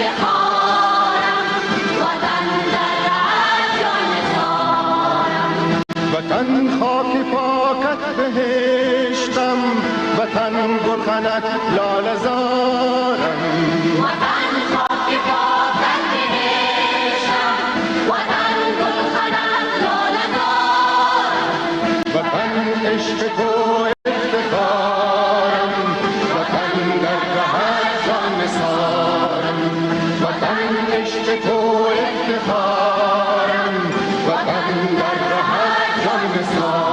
افتخارم، وطن در رهت جان نثارم. وطن خاک پاکت بهشتم، وطن گلخنت لاله زارم. وطن خاک پاکت بهشتم، وطن گلخنت لاله زارم. وطن عشق تو افتخارم، وطن در رهت جان نثارم. وطن عشق تو افتخارم، وطن در رهت جان نثارم.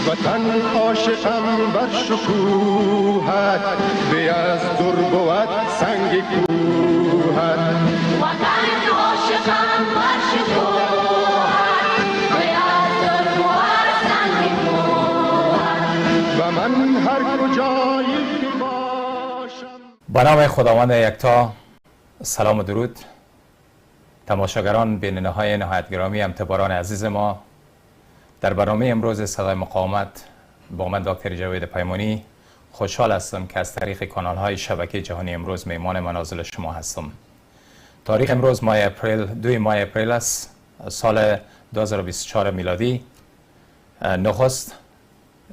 وطن عاشقم بر شکوهت، به از در بود سنگ کوهت. وطن عاشقم بر شکوهت، به از در بود سنگ کوهت. و من هر کجایی که باشم. به نام خداوند یکتا، سلام و درود تماشاگران، بیننده نهایت گرامی، همتباران عزیز ما. در برنامه امروز صدای مقاومت با من دکتر جاوید پیمانی خوشحال هستم که از طریق کانال های شبکه جهانی امروز میهمان منازل شما هستم. تاریخ امروز ماه اپریل 2 ماه اپریل است، سال 2024 میلادی. نخست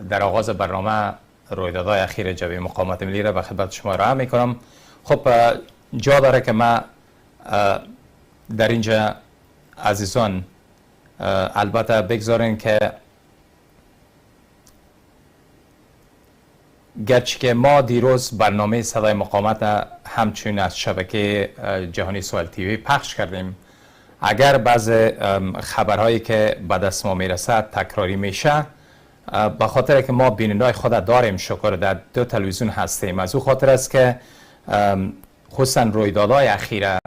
در آغاز برنامه رویدادهای اخیر جبهه مقاومت ملی را به خدمت شما ارائه میکنم. خب جا داره که ما در اینجا عزیزان البته بگذارین که گرچه که ما دیروز برنامه صدای مقاومت همچنین از شبکه جهانی سوال تیوی پخش کردیم، اگر بعض خبرهایی که به دست ما میرسه تکراری میشه، به خاطر که ما بیننده‌های خود داریم، شکر در 2 تلویزیون هستیم، از او خاطر است که خصوصا رویدادهای اخیره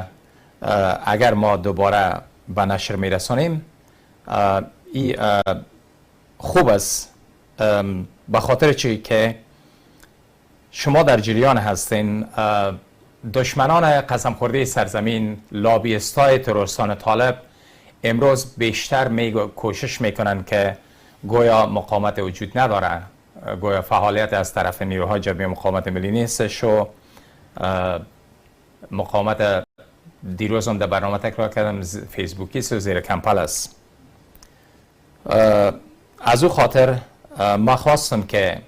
اگر ما دوباره به نشر میرسانیم خوب است، به خاطر چی که شما در جریان هستین. دشمنان قسم خورده سرزمین، لابیستای تروریستان طالب امروز بیشتر کوشش میکنن که گویا مقاومت وجود نداره، گویا فعالیت از طرف نیروهای جبهه مقاومت ملی نیستش و مقاومت دیروز هم در برنامه تکرار کردم فیسبوکی و زیر کمپل است. از او خاطر ما خواستم که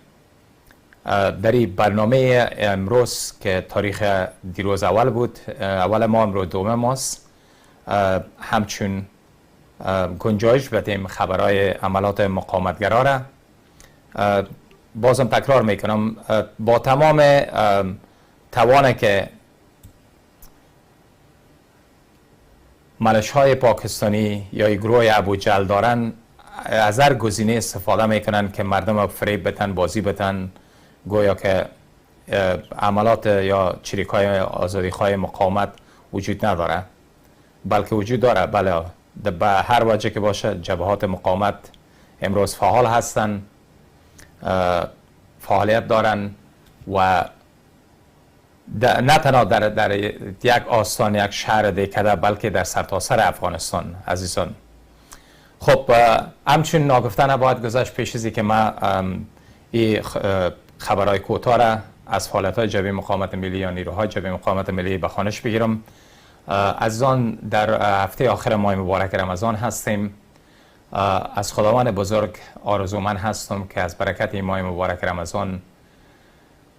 در این برنامه امروز که تاریخ دیروز اول بود، اول ما امروز دوم ماست، همچون گنجایش بدیم خبرهای عملات مقاومتگرا را. بازم تکرار میکنم، با تمام توانه که ملش‌های پاکستانی یا گروه ابوجهل دارن، از هر گزینه استفاده میکنن که مردم فریب بتن، بازی بتن، گویا که عملات یا چریک‌های آزادی‌خواه مقاومت وجود نداره، بلکه وجود داره. بله، به هر وجه که باشه جبهات مقاومت امروز فعال هستن، فعالیت دارن و نه تنها در یک آستان، یک شهر دیکده، بلکه در سرتاسر افغانستان عزیزان. خب همچنین ناگفته نباید گذشت پیش ازی که ما این خبرهای کوتاه را از فعالیت‌های جبهه مقاومت ملی یا نیروهای جبهه مقاومت ملی به خوانش بگیرم. عزیزان، در هفته آخر ماه مبارک رمضان هستیم. از خداوند بزرگ آرزومند هستم که از برکت این ماه مبارک رمضان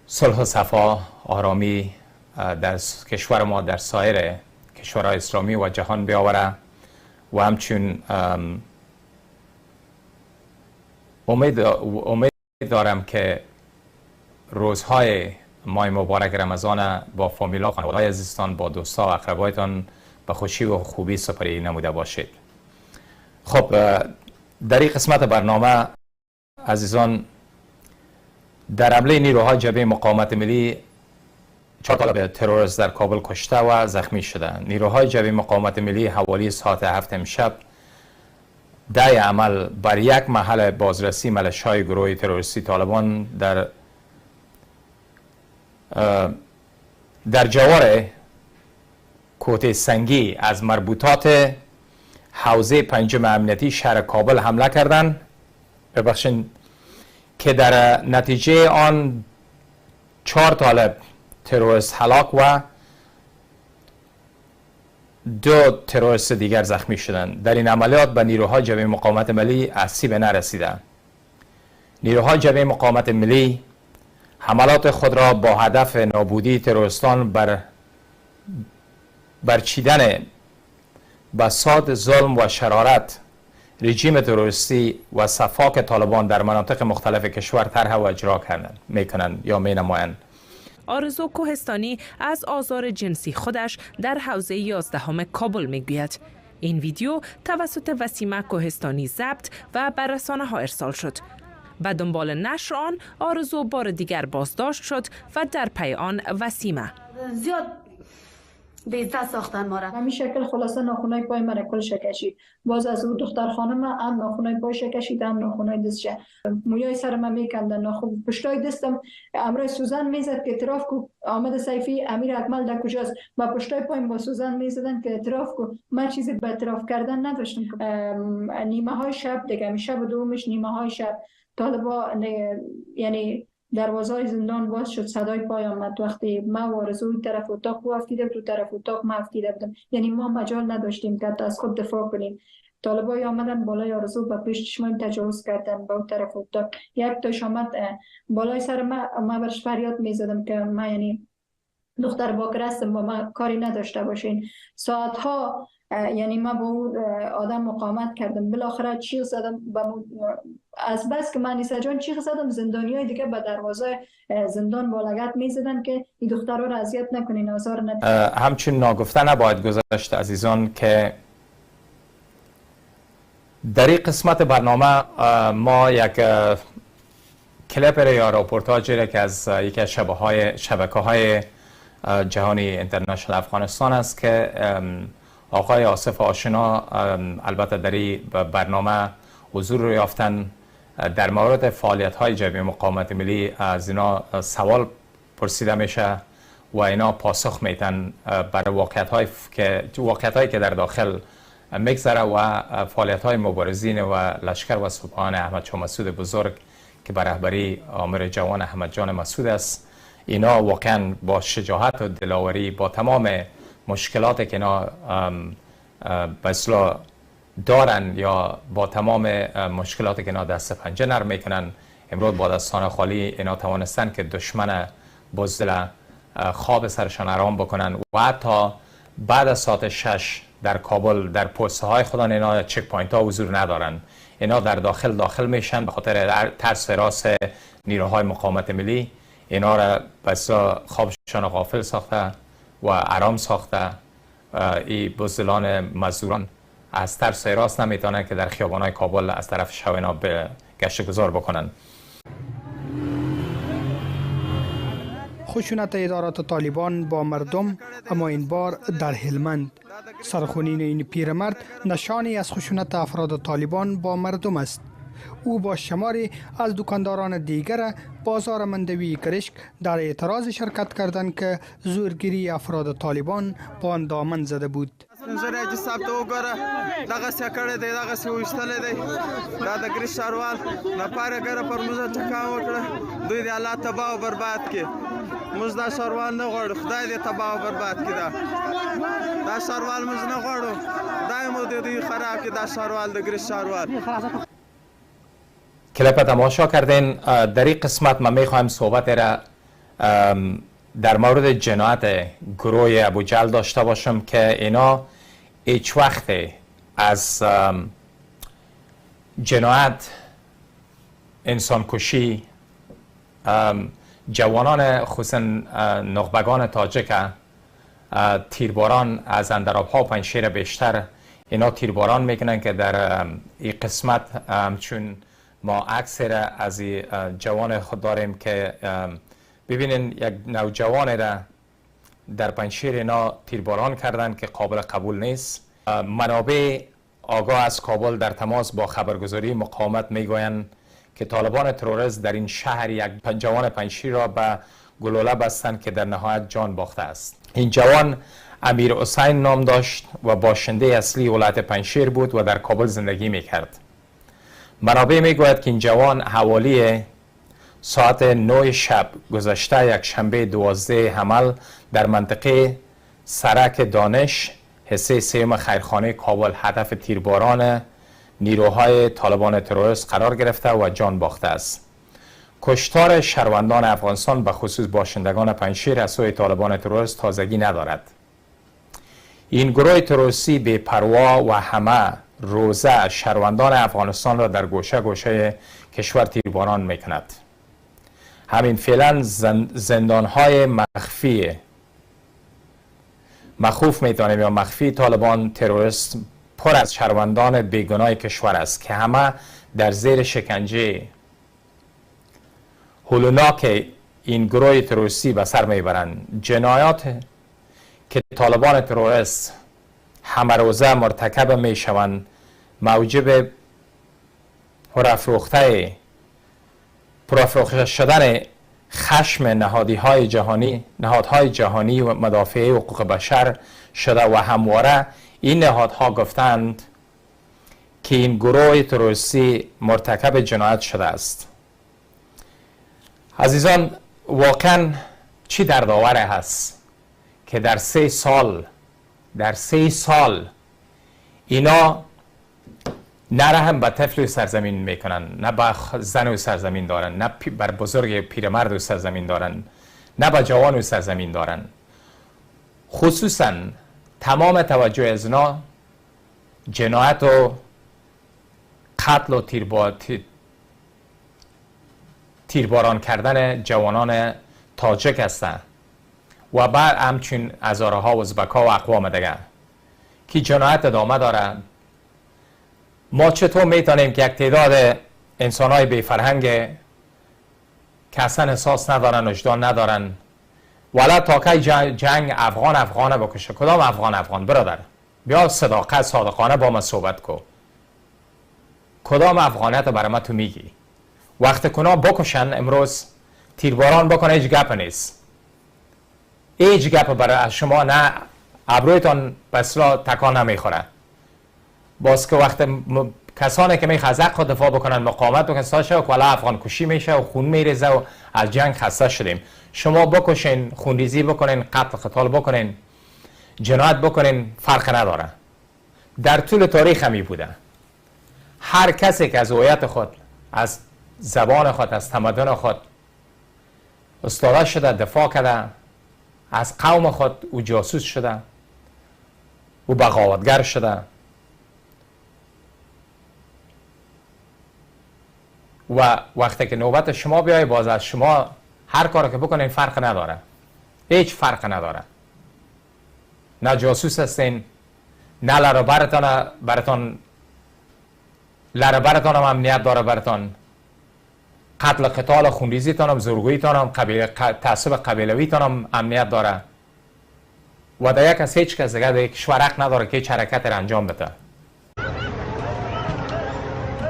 صلح و صفا، آرامی در کشور ما، در سایر کشورهای اسلامی و جهان بیاوره و همچون امید دارم که روزهای ماه مبارک رمضان با فامیلا، خانواده عزیزتان، با دوستا و اقربایتان به خوشی و خوبی سپری نموده باشید. خب در این قسمت برنامه عزیزان، در حمله نیروهای جبهه مقاومت ملی 4 طالب تروریست در کابل کشته و زخمی شده. نیروهای جبهه مقاومت ملی حوالی ساعت 7 امشب دای عمل بر یک محل بازرسی ملشای گروه تروریستی طالبان در جوار کوته سنگی از مربوطات حوزه پنجم امنیتی شهر کابل حمله کردند که در نتیجه آن 4 طالب تروریست هلاک و 2 تروریست دیگر زخمی شدند. در این عملیات به نیروهای جبهه مقاومت ملی آسیب نرسیده. نیروهای جبهه مقاومت ملی حملات خود را با هدف نابودی تروریستان برچیدن بساط ظلم و شرارت رژیم تروریستی و صفاق طالبان در مناطق مختلف کشور طرح و اجرا میکنند یا مینمایند. آرزو کوهستانی از آزار جنسی خودش در حوزه 11 کابل میگوید. این ویدیو توسط وسیمه کوهستانی ضبط و به رسانه‌ها ارسال شد. به دنبال نشر آن آرزو بار دیگر بازداشت شد و در پی آن وسیمه. زیاد بیزده ساختن ما را. همین شکل خلاصه ناخونای پای من کلش کشید. باز از اون دختر خانم هم ناخونای پایش کشید، هم ناخونای دستش. مویای سر من میکندن، ناخون پشتای دستم امرای سوزن میزد که اعتراف کو احمد سیفی امیر اکمل در کجاست. با پشتای پایم با سوزن میزدن که اعتراف کو. من چیزی به اعتراف کردن نداشتم. نیمه های شب دیگه، شب دومش نیمه های شب طالبا یعنی دروازه زندان باز شد، صدای پای آمد. وقتی ما و آرزو طرف اتاق افتیده تو طرف اتاق ما افتیده بودم، یعنی ما مجال نداشتیم که از خود دفاع کنیم. طالبای آمدن بالای آرزو به پیش چشمان تجاوز کردن با طرف اتاق. یک تاش آمد بالای سر ما برش فریاد میزدم که ما یعنی دختر باکر هستم، با ما کاری نداشته باشین. ساعتها یعنی ما با اون آدم مقاومت کردم، بالاخره چیغ زدم از بس که من نیسا جان چیغ زدم، زندانیای دیگه به دروازه زندان با لگد میزدن که این دخترها را اذیت نکنین، آزار ندین. همچون ناگفته نباید گذاشت عزیزان که در این قسمت برنامه ما یک کلیپ یا راپورتاژی را که از یکی از شبکه‌های جهانی اینترنشنال افغانستان است که آقای آصف آشنا البته در این برنامه حضور رو یافتن، در مورد فعالیت‌های جبهه مقاومت ملی از اینا سوال پرسیده میشه و اینا پاسخ میتن برای واقعیت‌هایی که در داخل میگذره و فعالیت‌های مبارزین و لشکر و سپاهان احمد شاه مسعود بزرگ که به رهبری آمر جوان احمد جان مسعود است. اینا واقعا با شجاعت و دلاوری با تمام مشکلاتی که اینا به اصطلاح دارن یا با تمام مشکلاتی که اینا دست پنجه نرم میکنن، امروز با دستان خالی اینا توانستن که دشمن بزدل خواب سرشان آرام بکنن و حتی بعد از ساعت 6 در کابل در پوسته های خدا اینا چک پوینت ها حضور ندارن. اینا در داخل میشن به خاطر ترس راست نیروهای مقاومت ملی. اینا را بس خوابشان غافل ساخته و آرام ساخته. این بزدلان مزدوران از ترس راست نمیتونن که در خیابان‌های کابل از طرف شب اینا به گشت گذار بکنن. خشونت ادارات طالبان با مردم، اما این بار در هلمند. سرخونین این پیرمرد نشانی از خشونت افراد طالبان با مردم است. او با شماری از دکانداران دیگر بازار مندوی کرشک در اعتراض شرکت کردند که زورگیری افراد طالبان با آن دامن زده بود. زره چې ثبت وګوره دغه څه کړی دی، دغه څه ویشتلی دی. دا د ګریس ښاروال لپاره ګره پر موږ ټکان وکړه. دوی د الله تباه و برباد کړي. موږ دا ښاروال نه غواړو، خدای دې تباه و برباد کړي. دا ښاروال موږ نه غواړو، خدای مو د دوی خراب کړي. دا ښاروال د ګریس ښاروال. کلیپ تماشا کردین. در این قسمت من میخوایم صحبت را در مورد جنایت گروه ابوجهل داشته باشم که اینا هیچ وقت از جنایت، انسان کشی، جوانان خصوصا نخبگان تاجک تیرباران از اندرابها و پنجشیر بیشتر اینا تیرباران میکنن که در این قسمت چون ما اکثر از جوان خود داریم که ببینین یک نوجوان را در پنجشیر اینا تیرباران کردن که قابل قبول نیست. منابع آگاه از کابل در تماس با خبرگزاری مقاومت میگویند که طالبان تروریست در این شهر یک جوان پنشیر را به گلوله بستند که در نهایت جان باخته است. این جوان امیر حسین نام داشت و باشنده اصلی ولایت پنشیر بود و در کابل زندگی میکرد. منابع میگوید که این جوان حوالی ساعت 9 شب گذشته یک شنبه 12 حمل در منطقه سرک دانش حصه سوم خیرخانه کابل هدف تیرباران نیروهای طالبان تروریست قرار گرفته و جان باخته است. کشتار شهروندان افغانستان به خصوص باشندگان پنشیر از سوی طالبان تروریست تازگی ندارد. این گروه تروریستی بی پروا و همه روزه شهروندان افغانستان را در گوشه گوشه کشور تیرباران میکند. همین فعلا زندانهای مخوف میتوانیم یا مخفی طالبان تروریست پر از شهروندان بیگناه کشور است که همه در زیر شکنجه هولناک این گروه تروریستی به سر میبرند. جنایات که طالبان تروریست همه روزه مرتکب میشوند موجب پرافروخته شدن خشم نهادهای جهانی و مدافع حقوق بشر شده و همواره این نهادها گفتند که این گروه تروریستی مرتکب جنایت شده است. عزیزان، واقعا چی دردآور هست که در 3 سال اینا نه رحم به طفل سرزمین میکنن، نه به زن و سرزمین دارن، نه بر بزرگ پیرمرد و سرزمین دارن، نه به جوان و سرزمین دارن. خصوصا تمام توجه از اینا جنایت و قتل و تیرباران کردن جوانان تاجک هستند و بعد همچون هزارها ازبک‌ها و اقوام دیگر که جنایت ادامه داره. ما چطور میتونیم که یک تعداد انسان‌های بی فرهنگ که اصلا احساس ندارن، وجدان ندارن، ولی تا که جنگ افغان بکشه؟ کدام افغان برادر؟ بیا صادقانه با من صحبت کو. کدام افغانیت برای من تو میگی؟ وقت کنا بکشن امروز تیرباران بکنه، هیچ گپ نیست. هیچ گپ برای شما نه، ابرویتان به اصطلاح تکان نمیخوره. باز که وقت کسانی که میخواد از حق دفاع بکنن، مقاومت بکنن، ساشه و کلا افغان کشی میشه و خون میریزه و از جنگ خسته شدیم. شما بکشین، خونریزی بکنین، قتل بکنین، جنایت بکنین، فرق نداره. در طول تاریخ همی بوده. هر کسی که از هویت خود، از زبان خود، از تمدن خود استاده شده، دفاع کرده، از قوم خود او جاسوس شده، او بغاوتگر شده و وقتی که نوبت شما بیای باز از شما هر کاری که بکنین فرق نداره، هیچ فرق نداره. نه جاسوس هستین، نه لربرتان هم امنیت داره برتان، قتل قتال خونریزیتان هم، زورگوییتان هم، تعصب قبیلویتان هم امنیت داره و در یک از هیچ کس دیگه در کشور حق نداره که هیچ حرکت را انجام بده.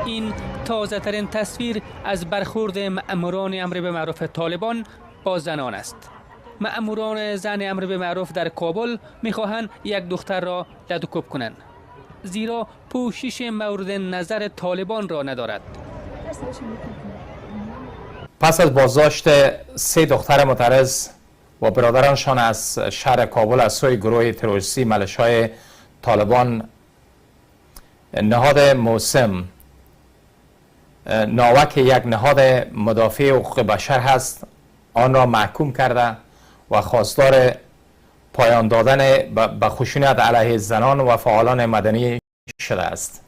این تازه ترین تصویر از برخورد مأموران امر به معروف طالبان با زنان است. مأموران زن امر به معروف در کابل میخواهند یک دختر را لدوکوب کنند، زیرا پوشش مورد نظر طالبان را ندارد. پس از بازداشت 3 دختر معترض و برادرانشان از شهر کابل از سوی گروه تروریستی ملیشه‌های طالبان، نهاد موسم ناوک یک نهاد مدافع حقوق بشر هست، آن را محکوم کرده و خواستار پایان دادن به خشونت علیه زنان و فعالان مدنی شده است.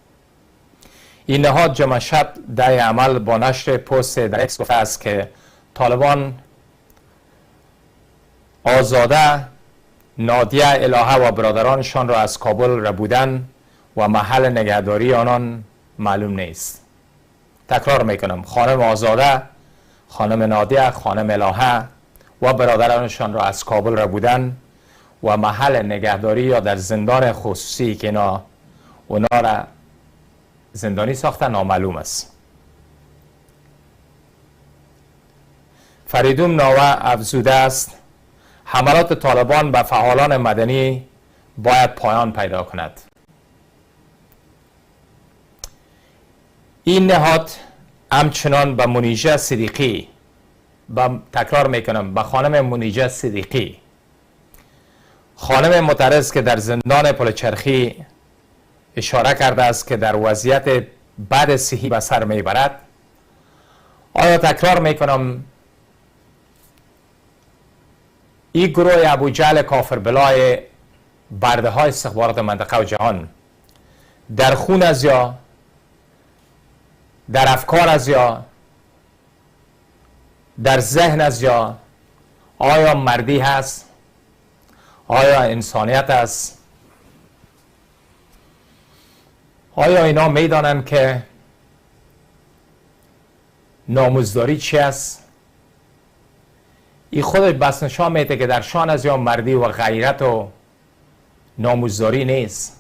این نهاد جمعه شب در عمل با نشر پست در اکس گفته است که طالبان آزاده نادیه الهه و برادرانشان را از کابل ربودن و محل نگهداری آنان معلوم نیست. تکرار میکنم، خانم آزاده، خانم نادیه، خانم الهه و برادرانشان را از کابل ربودن و محل نگهداری یا در زندان خصوصی که اونا را زندانی ساخته نامعلوم است. فریدون ناوه افزوده است حملات طالبان به فعالان مدنی باید پایان پیدا کند. این نهاد همچنان به منیژه صدیقی، تکرار میکنم، به خانم منیژه صدیقی، خانم معترض که در زندان پلچرخی اشاره کرده است که در وضعیت بد صحی به سر میبرد. آیا تکرار میکنم این گروه ابو جهل کافر بلای برده های استخبارات منطقه و جهان در خون از یا در افکار از یا در ذهن از یا آیا مردی هست؟ آیا انسانیت است؟ آیا اینا میدانند که ناموزداری چی است؟ این خودش بس نشان میده که در شان از یا مردی و غیرت و ناموزداری نیست.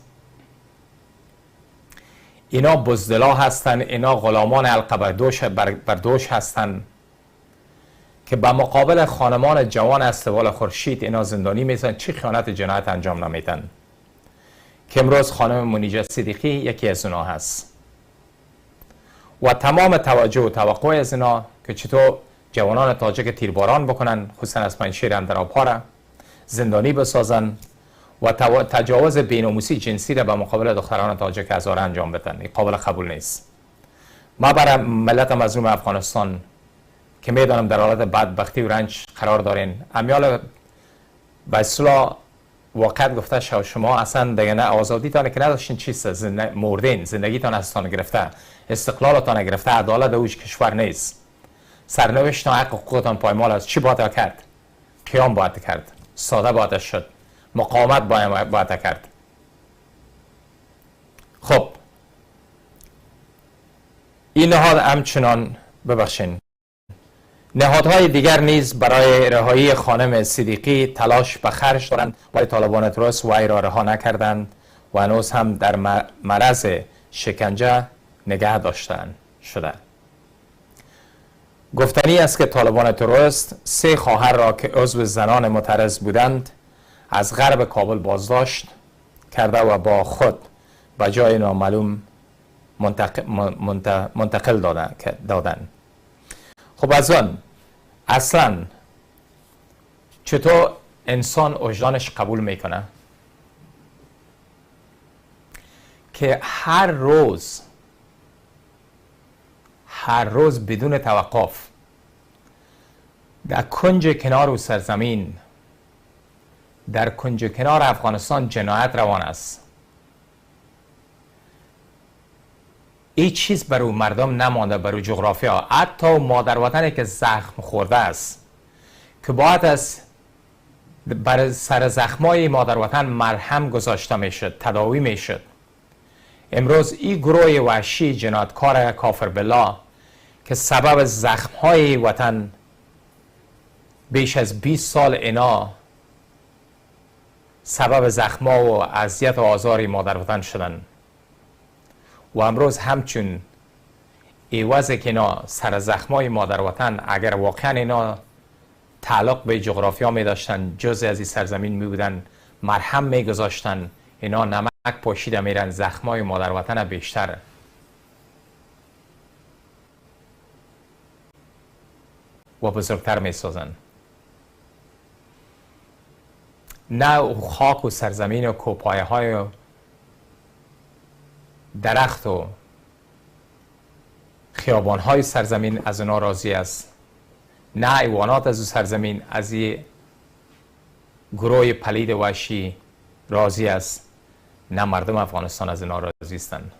اینا بزدلا هستند، اینا غلامان القبردوش بردوش هستند که به مقابل خانمان جوان استوال خورشید اینا زندانی میزن. چی خیانت جنایت انجام نمیدن که امروز خانم منیژه صدیقی یکی از اونا هست و تمام توجه و توقع از اینا که چطور جوانان تاجک تیرباران بکنن، خصوصا از پنجشیر اندرآبها را زندانی بسازن و تجاوز بیناموسی جنسی را به مقابل دختران تاجک هزاره انجام بدن. این قابل قبول نیست. ما برای ملت مظلوم افغانستان که میدانم در حالت بدبختی و رنج قرار دارین، امیال به اصطلاح واقعیت گفته شما اصلا دیگه نه آزادیتان که نداشتین چیست، مردین، زندگیتان ازتان گرفته، استقلالتان گرفته، عدالت اوج کشور نیست، سرنوشت و حق حقوقتان پایمال است. چی باید کرد؟ قیام باید کرد، ساده باید شد، مقاومت باید کرد. خب این نهاد همچنان ببخشین نهادهای دیگر نیز برای رهایی خانم صدیقی تلاش به خرج دارند ولی طالبان تروریست وی را رها نکردند و هنوز هم در معرض شکنجه نگه داشتن شده. گفتنی است که طالبان تروریست 3 خواهر را که عضو زنان معترض بودند از غرب کابل بازداشت کرده و با خود به جای نامعلوم منتقل دادند. خب از آن اصلا چطور انسان وجدانش قبول میکنه که هر روز بدون توقف در کنج کنار و سرزمین، در کنج کنار افغانستان جنایت روان است. این چیز برای مردم نمانده، برای جغرافیا، حتی مادر وطنی که زخم خورده است که باید از بر سر زخمای مادر وطن مرهم گذاشته میشد، تداوی میشد. امروز این گروه وحشی جنایتکار کافر بالله که سبب زخمهای وطن بیش از 20 سال اینا سبب زخمها و اذیت و آزار مادر وطن شدن و امروز همچون ایوازه که اینا سر زخمای مادر وطن اگر واقعا اینا تعلق به جغرافیا می داشتن، جزء از این سرزمین می بودن، مرهم می گذاشتن، اینا نمک پاشیده میرن، زخمای مادر وطن بیشتر و بزرگتر می سازن. نه خاک و سرزمین و کوپایه های و درخت و خیابان های سرزمین از اونا راضی است، نه حیوانات از او سرزمین از این گروه پلید وحشی راضی است، نه مردم افغانستان از اونا راضی هستند.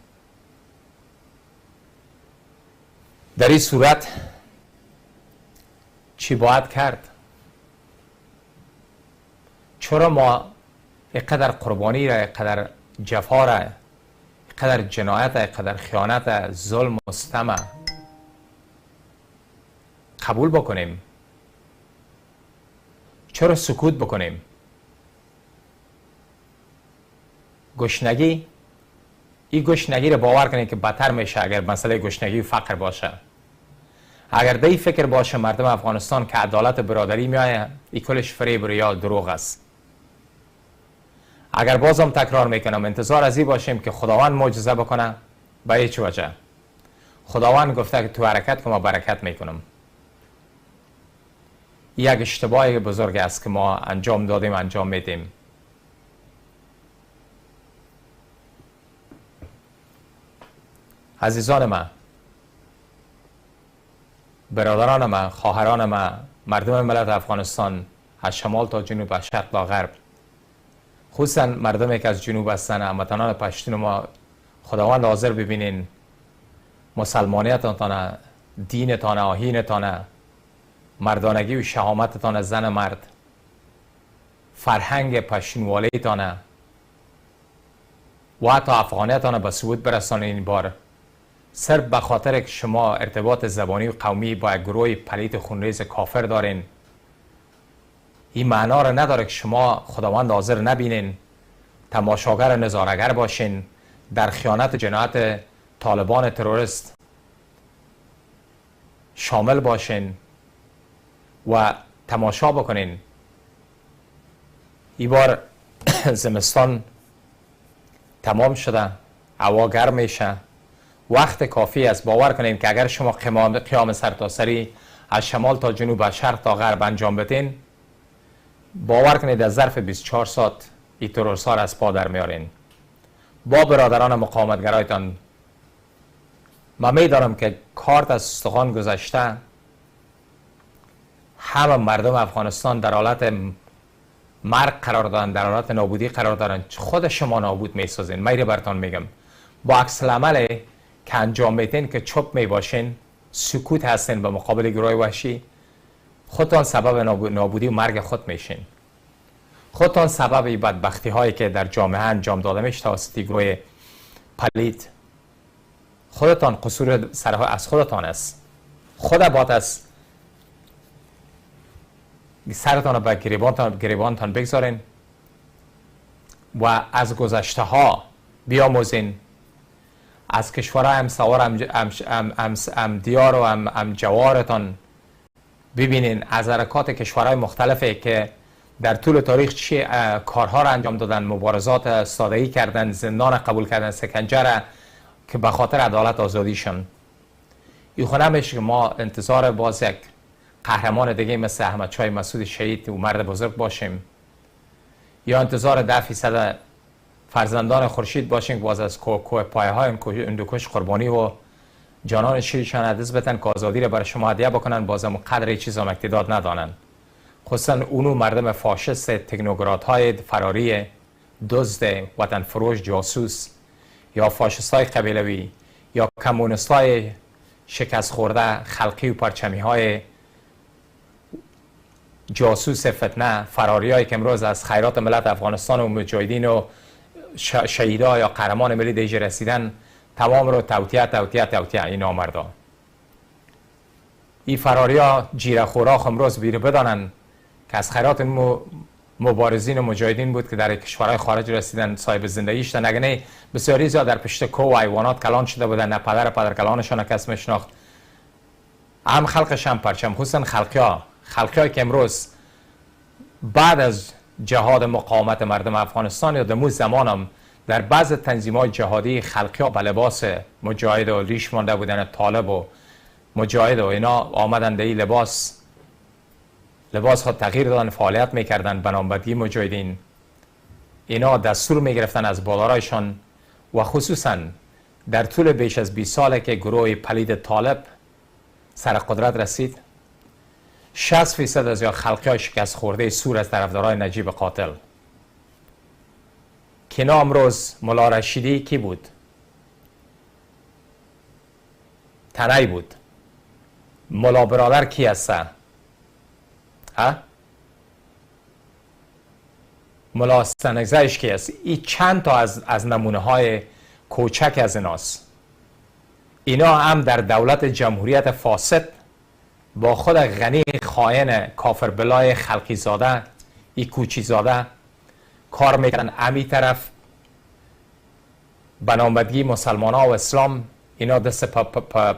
در این صورت چی باید کرد؟ چرا ما اینقدر قربانی را، اینقدر جفا را، اینقدر جنایت، اینقدر خیانت، ظلم و ستم قبول بکنیم؟ چرا سکوت بکنیم؟ گشنگی این گشنگی رو باور کنید که بدتر میشه اگر مسئله گشنگی و فقر باشه. اگر دی فکر باشه مردم افغانستان که عدالت برادری میایه، این کلش فریب یا دروغ است. اگر بازم تکرار میکنم انتظار از این باشیم که خداوند معجزه بکنه، به هیچ وجه. خداوند گفته که تو حرکت که ما برکت میکنم. یک اشتباه بزرگ است که ما انجام دادیم، انجام میدیم. عزیزان من، برادران من، خواهران من، مردم ملت افغانستان از شمال تا جنوب، از شرق تا غرب، خصوصا مردمی که از جنوب هستند، هموطنان پشتون ما، خداوند حاضر ببینین مسلمانیتتان، دینتان، آیینتان، مردانگی و شهامتتان، زن مرد، فرهنگ پشتونوالیتان و حتی افغانیتان به ثبوت برسانید. این بار صرف به خاطر که شما ارتباط زبانی و قومی با یک گروه پلید خونریز کافر دارین، این معنا را نداره که شما خداوند حاضر نبینین، تماشاگر نظاره‌گر باشین، در خیانت و جنایت طالبان تروریست شامل باشین و تماشا بکنین. این بار زمستان تمام شده، هوا گرم میشه، وقت کافی است. باور کنین که اگر شما قیام سرتاسری از شمال تا جنوب، از شرق تا غرب انجام بدین، باور کنید از ظرف 24 ساعت این تروریست‌ها را از پا در میارین. با برادران مقاومتگرایتان من میدانم که کارت از استخوان گذشته، همه مردم افغانستان در حالت مرگ قرار دارن، در حالت نابودی قرار دارن. خود شما نابود میسازین. میره براتون میگم با عکس العمل که انجام میدین که چوب میباشین، سکوت هستین به مقابل گروه وحشی، خودتان سبب نابودی و مرگ خود میشین. خودتان سبب بدبختی هایی که در جامعه انجام داده میشه توسط گروه پلید، خودتان قصور سرها از خودتان است. خود باید از سرتان به گریبانتان بگذارین و از گذشته ها بیاموزین. از کشورهای همسوار دیار و جوارتان ببینین، از حرکات کشورهای مختلفی که در طول تاریخ چی کارها را انجام دادن، مبارزات ساده‌ای کردن، زندان قبول کردن، سکنجه را که به خاطر عدالت آزادیشون. این خونه میشه که ما انتظار باز یک قهرمان دیگه مثل احمد شاه مسعود شهید و مرد بزرگ باشیم، یا انتظار 10% فرزندان خورشید باشیم که باز از پایه های اندوکش قربانی و جانان شیرشان عدس بتن که آزادی را برای شما هدیه بکنن، بازم قدر چیز هم اقتداد ندانن. خصوصا اونو مردم فاشست، تکنوکرات های فراری، دزد، وطن فروش، جاسوس، یا فاشست های قبیلوی، یا کمونیست های شکست خورده، خلقی و پرچمی های جاسوس فتنه، فراری های که امروز از خیرات ملت افغانستان و مجاهدین و شهیدا یا قهرمان ملی دیجه رسیدن، تمام رو توطیه این آمردا. این فراری ها جیره خوراخ امروز بیره بدانن که از خیرات مبارزین و مجاهدین بود که در کشورهای خارج رسیدن، صاحب زندگی شدن. اگه بسیاری زیاد در پشت کو و حیوانات کلان شده بودن، نه پدر کلانشان کس میشناخت، هم خلقش هم پرچم. خصوصا خلقی که امروز بعد از جهاد مقاومت مردم افغانستان یا دمو زمانم در بعض تنظیم‌های جهادی خلقی ها به لباس مجاهد و ریش مانده بودن طالب و مجاهد و اینا آمدن در این لباس خود تغییر دادن، فعالیت میکردن به نامبردگی مجاهدین. اینا دستور میگرفتن از بالارایشان و خصوصا در طول بیش از 20 ساله که گروه پلید طالب سر قدرت رسید، 60% از یا خلقی های شکست خورده سور از طرفدارای نجیب قاتل. که امروز ملا رشیدی کی بود؟ تنهی بود. ملا برادر کی هسته؟ ملا سنگزایش کی هست؟ این چند تا از نمونه های کوچک از ایناست. اینا هم در دولت جمهوریت فاسد با خود غنی خائن کافر بلای خلقی زاده، ای کوچی زاده کار میکنن. امی طرف بنامدگی مسلمان ها و اسلام اینا دست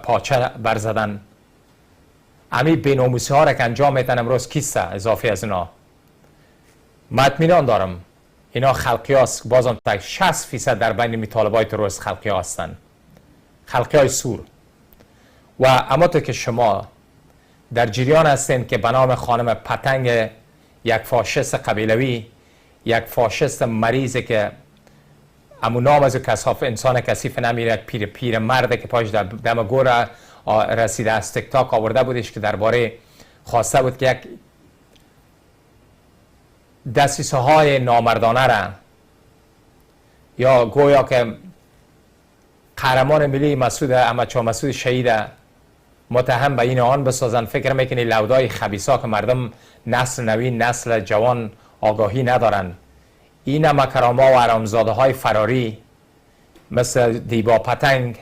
پاچه برزدن. امی بیناموسی ها را که انجام میتن امروز کیسته اضافی از اینا. من اطمینان دارم اینا خلقی هاست، بازم تا 60% در بین می طالبای تروریست خلقی ها هستن، خلقی های سور. و اما تو که شما در جریان هستین که به نام خانم پتنگ، یک فاشست قبیلوی، یک فاشست مریضی که امو نام از کساف انسان کثیف نمیره، پیر مرده که پاش در دم گور رسیده از تیک تاک آورده بودش که درباره خواسته بود که یک دسیسه های نامردانه را یا گویا که قهرمان ملی احمد شاه مسعود شهید متهم به این آن بسازن. فکر میکنی لودای خبیثا که مردم نسل نوین، نسل جوان آگاهی ندارن، این مکراما و حرامزاده های فراری مثل دیبا پتنگ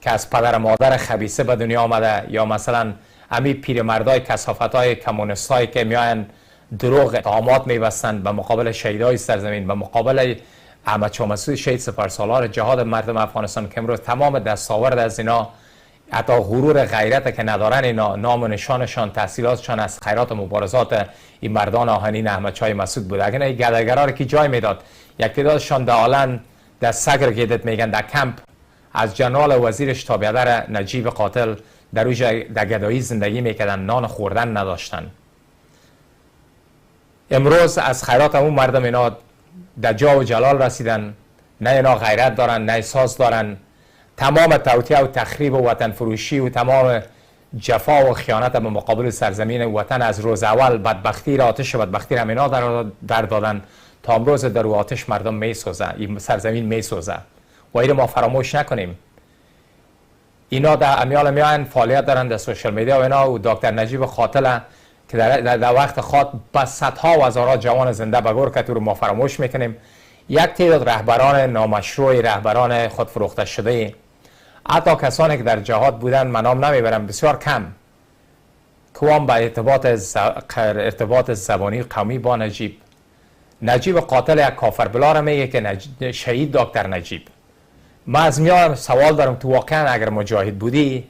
که از پدر مادر خبیثه به دنیا آمده، یا مثلا امی پیرمردای کثافت های کمونیست هایی که میاین دروغ اتهامات میبستند به مقابل شهیدای سرزمین، به مقابل احمد شاه مسعود شهید سپرسالار جهاد مردم افغانستان که امروز تمام دستاورد از اینا، حتی غرور غیرت که ندارن اینا، نام و نشانشان، تحصیلاتشان از خیرات و مبارزات این مردان آهنین احمد شاه مسعود بود. اگر این گدرگرا رو که جای میداد، یک تعدادشان در آلن در سگرگیدت میگن در کمپ از جنرال وزیرش تا بیادر نجیب قاتل در اوج در گدایی زندگی میکردن، نان خوردن نداشتن. امروز از خیرات اون مردم اینا در جا و جلال رسیدن، نه اینا غیرت دارن، نه احساس دارن. تمام توطئه و تخریب و وطن فروشی و تمام جفا و خیانت به مقابل سرزمین وطن از روز اول بدبختی را، آتش بدبختی را اینا در دادن تا امروز در او آتش مردم میسوزه، این سرزمین میسوزه و این ما فراموش نکنیم. اینا در امیال میان فعالیت دارن در سوشال میدیا و اینا، و دکتر نجیب قاتل که در وقت خود با صدها و هزارات جوان زنده به گور کتور ما فراموش میکنیم. یک تعداد رهبران نامشروع، رهبران خودفروخته شده، حتی کسانی که در جهاد بودن، من نام نمیبرم، بسیار کم کوام به ارتباط زبانی قومی با نجیب قاتل یک کافر بلا را میگه که شهید دکتر نجیب. من از میان سوال دارم، تو واقعا اگر مجاهد بودی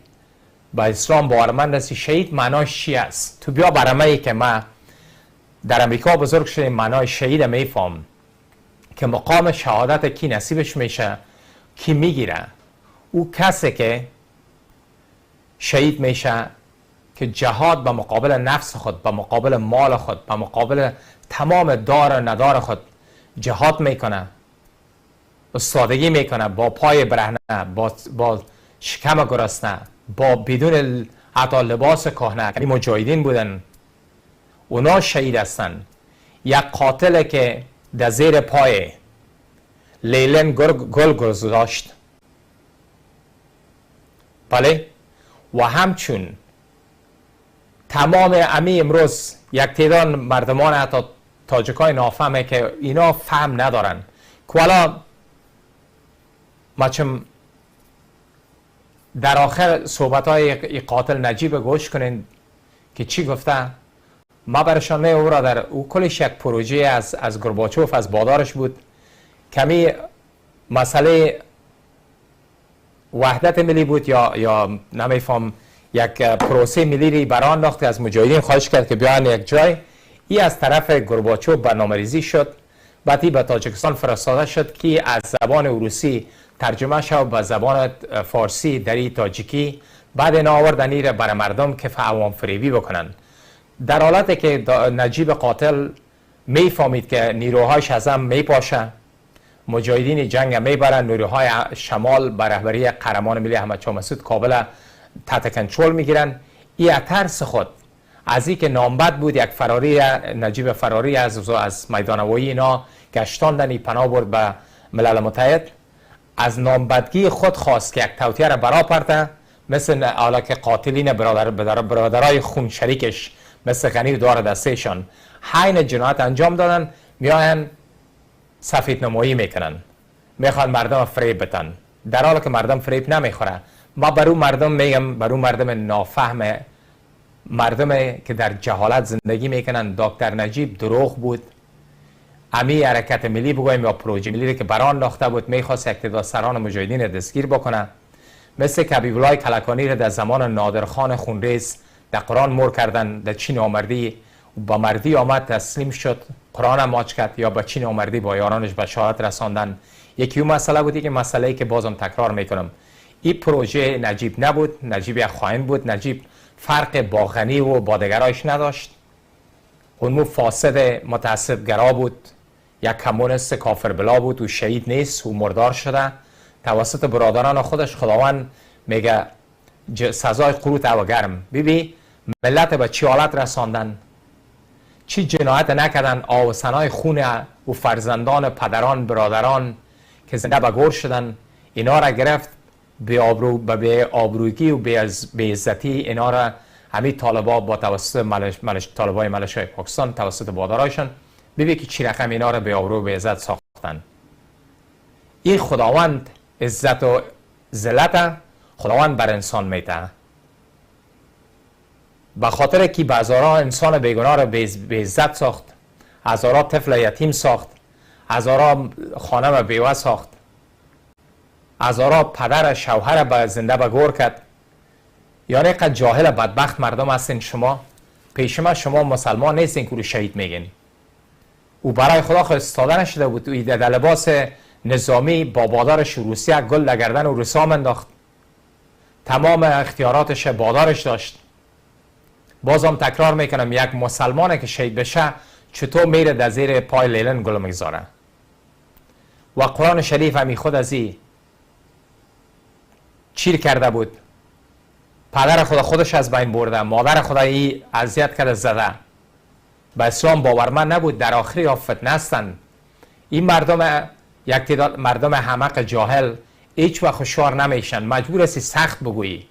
با اسلام باورمند هستی، شهید معناش چی است؟ تو بیا برامه که ما در امریکا بزرگ شدیم، معنای شهید میفهم که مقام شهادت کی نصیبش میشه، کی میگیره. او کسی که شهید میشه که جهاد به مقابل نفس خود، به مقابل مال خود، به مقابل تمام دار و ندار خود جهاد میکنه، استادگی میکنه، با پای برهنه، با شکم گرسنه، با بدون حتی لباس کهنه. این مجاهدین بودن، اونا شهید هستن. یک قاتل که در زیر پای لیلن گل گذاشت، بله، و همچون تمام امی امروز یک تعداد مردمان حتی تاجکای نافهمه که اینا فهم ندارن که حالا مچم در آخر صحبت های قاتل نجیب گوش کنین که چی گفته. ما برشان او را در او کلش یک پروژه از گورباچوف، از بادارش بود، کمی مسئله وحدت ملی بود یا نمیفهم یک پروسه ملی ری بران انداخت. از مجاهدین خواهش کرد که بیان یک جای. ای از طرف گورباچوف برنامه‌ریزی شد، بعدی به تاجیکستان فرستاده شد که از زبان روسی ترجمه شد به زبان فارسی در تاجیکی، بعد اینا آوردن ایره برای مردم که عوام فریبی بکنن. در حالتی که نجیب قاتل میفهمید که نیروهایش از هم میپاشه، مجاهدین جنگ میبرن، نیروهای شمال به رهبری قهرمان ملی احمد شاه مسعود کابل تحت کنترل میگیرن. ای ترس خود از این که نامبد بود، یک فراری نجیب فراری از میدان هوایی اینا گشتاندن، پناه برد به ملل متحد، از نامبدگی خود خواست که یک توطئه را براپرته، مثل حالا که قاتلین برادرای خون شریکش مثل غنی دار دستشان حین جنایت انجام دادن، میاین سفید نمایی میکنن، میخوان مردم فریب بتن، در حالی که مردم فریب نمیخوره. ما برو مردم میگم، برو مردم نافهم، مردم که در جهالت زندگی میکنن، دکتر نجیب دروغ بود. امی حرکت ملی بگویم یا پروژه ملی که بران انداخته بود، میخواست اقتدار سران مجاهدین دستگیر بکنه، مثل که حبیب‌الله کلکانی را در زمان نادرخان خونریز در قرآن مور کردن، در چین آمردی با مردی آمد تسلیم شد، قرآن ماچ کرد، یا با چین آمردی با یارانش به شهادت رساندن. یکی اون مسئله بودی که مسئله‌ای که بازم تکرار میکنم، این پروژه نجیب نبود، نجیب یک خائن بود. نجیب فرق با غنی و با دیگرایش نداشت، اون فاسد متعصبگرا بود، یک کمونیست کافر بلا بود و شهید نیست و مردار شده توسط برادران خودش. خداوند میگه سزای قروت و گرم. ببین ملت به چی حالت رساندن، چی جنایت نکردن، آوسنای خون و فرزندان پدران برادران که زنده به گور شدن، اینا را گرفت به آبروگی و به عزتی اینا را همین طالبا با توسط طالبای ملشای پاکستان توسط بادارایشان، ببین که چی رقم اینا را به آبرو و به عزت ساختن. این خداوند عزت و ذلت خداوند بر انسان میده، به خاطر که هزاران انسان بیگناه را به عزت ساخت، هزاران طفل یتیم ساخت، هزاران خانم بیوه ساخت، هزاران پدر شوهر به زنده به گور کرد. یعنی قد جاهل بدبخت مردم هستین شما. پیش ما شما مسلمان نیستین که رو شهید میگین. او برای خدا فرستاده نشده بود، او در لباس نظامی با بادارش روسیه گل در گردن و رسام انداخت، تمام اختیاراتش بادارش داشت. بازم تکرار میکنم، یک مسلمانه که شهید بشه چطور میره در زیر پای لیلن گل میگذاره؟ و قرآن شریف همی خود از این چیر کرده بود. پدر خودش از بین برده، مادر خدا ای اذیت کرده زده، به اسلام باورمند نبود، در آخری ها فتنه هستند. این مردم حمق جاهل هیچ وقت هوشیار نمیشن، مجبور هستی سخت بگویی.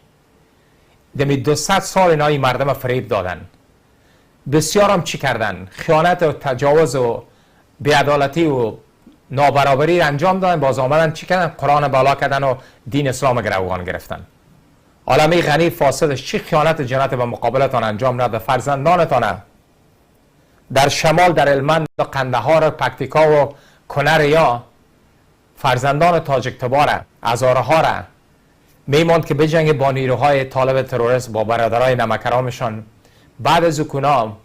دمی 200 سال اینا این مردم فریب دادن، بسیار هم چی کردن، خیانت و تجاوز و بی‌عدالتی و نابرابری انجام دادن، باز آمدن چی کردن؟ قرآن بالا کردن و دین اسلام گروگان گرفتن. عالمی غنی فاسدش چی خیانت جنایت به مقابلتان انجام نداد؟ فرزندانتان در شمال، در هلمند و قندهار و پکتیکا و کنر یا فرزندان تاجک تبار هزارها را میماند که بجنگ با نیروهای طالب تروریست، با برادرای نمکرامشان. بعد از اوکونا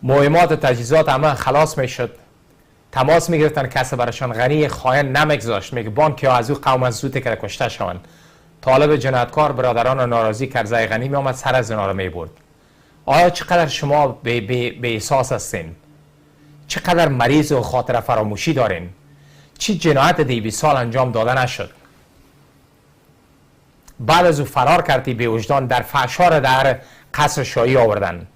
مهمات و تجهیزات همه خلاص میشد، تماس میگرفتن، کسی براشان غنی خائن نمیگذاشت، میگه بان که از او قوم از زوده که کشته شوند. طالب جنایتکار برادران و ناراضی کرزای غنی می آمد، سر از اینا رو می برد. آیا چقدر شما به احساس هستین؟ چقدر مریض و خاطر فراموشی دارین؟ چی جنایت 200 سال انجام داده نشد؟ بعد از او فرار کردی به وجدان، در فحشا در قصر شاهی آوردن.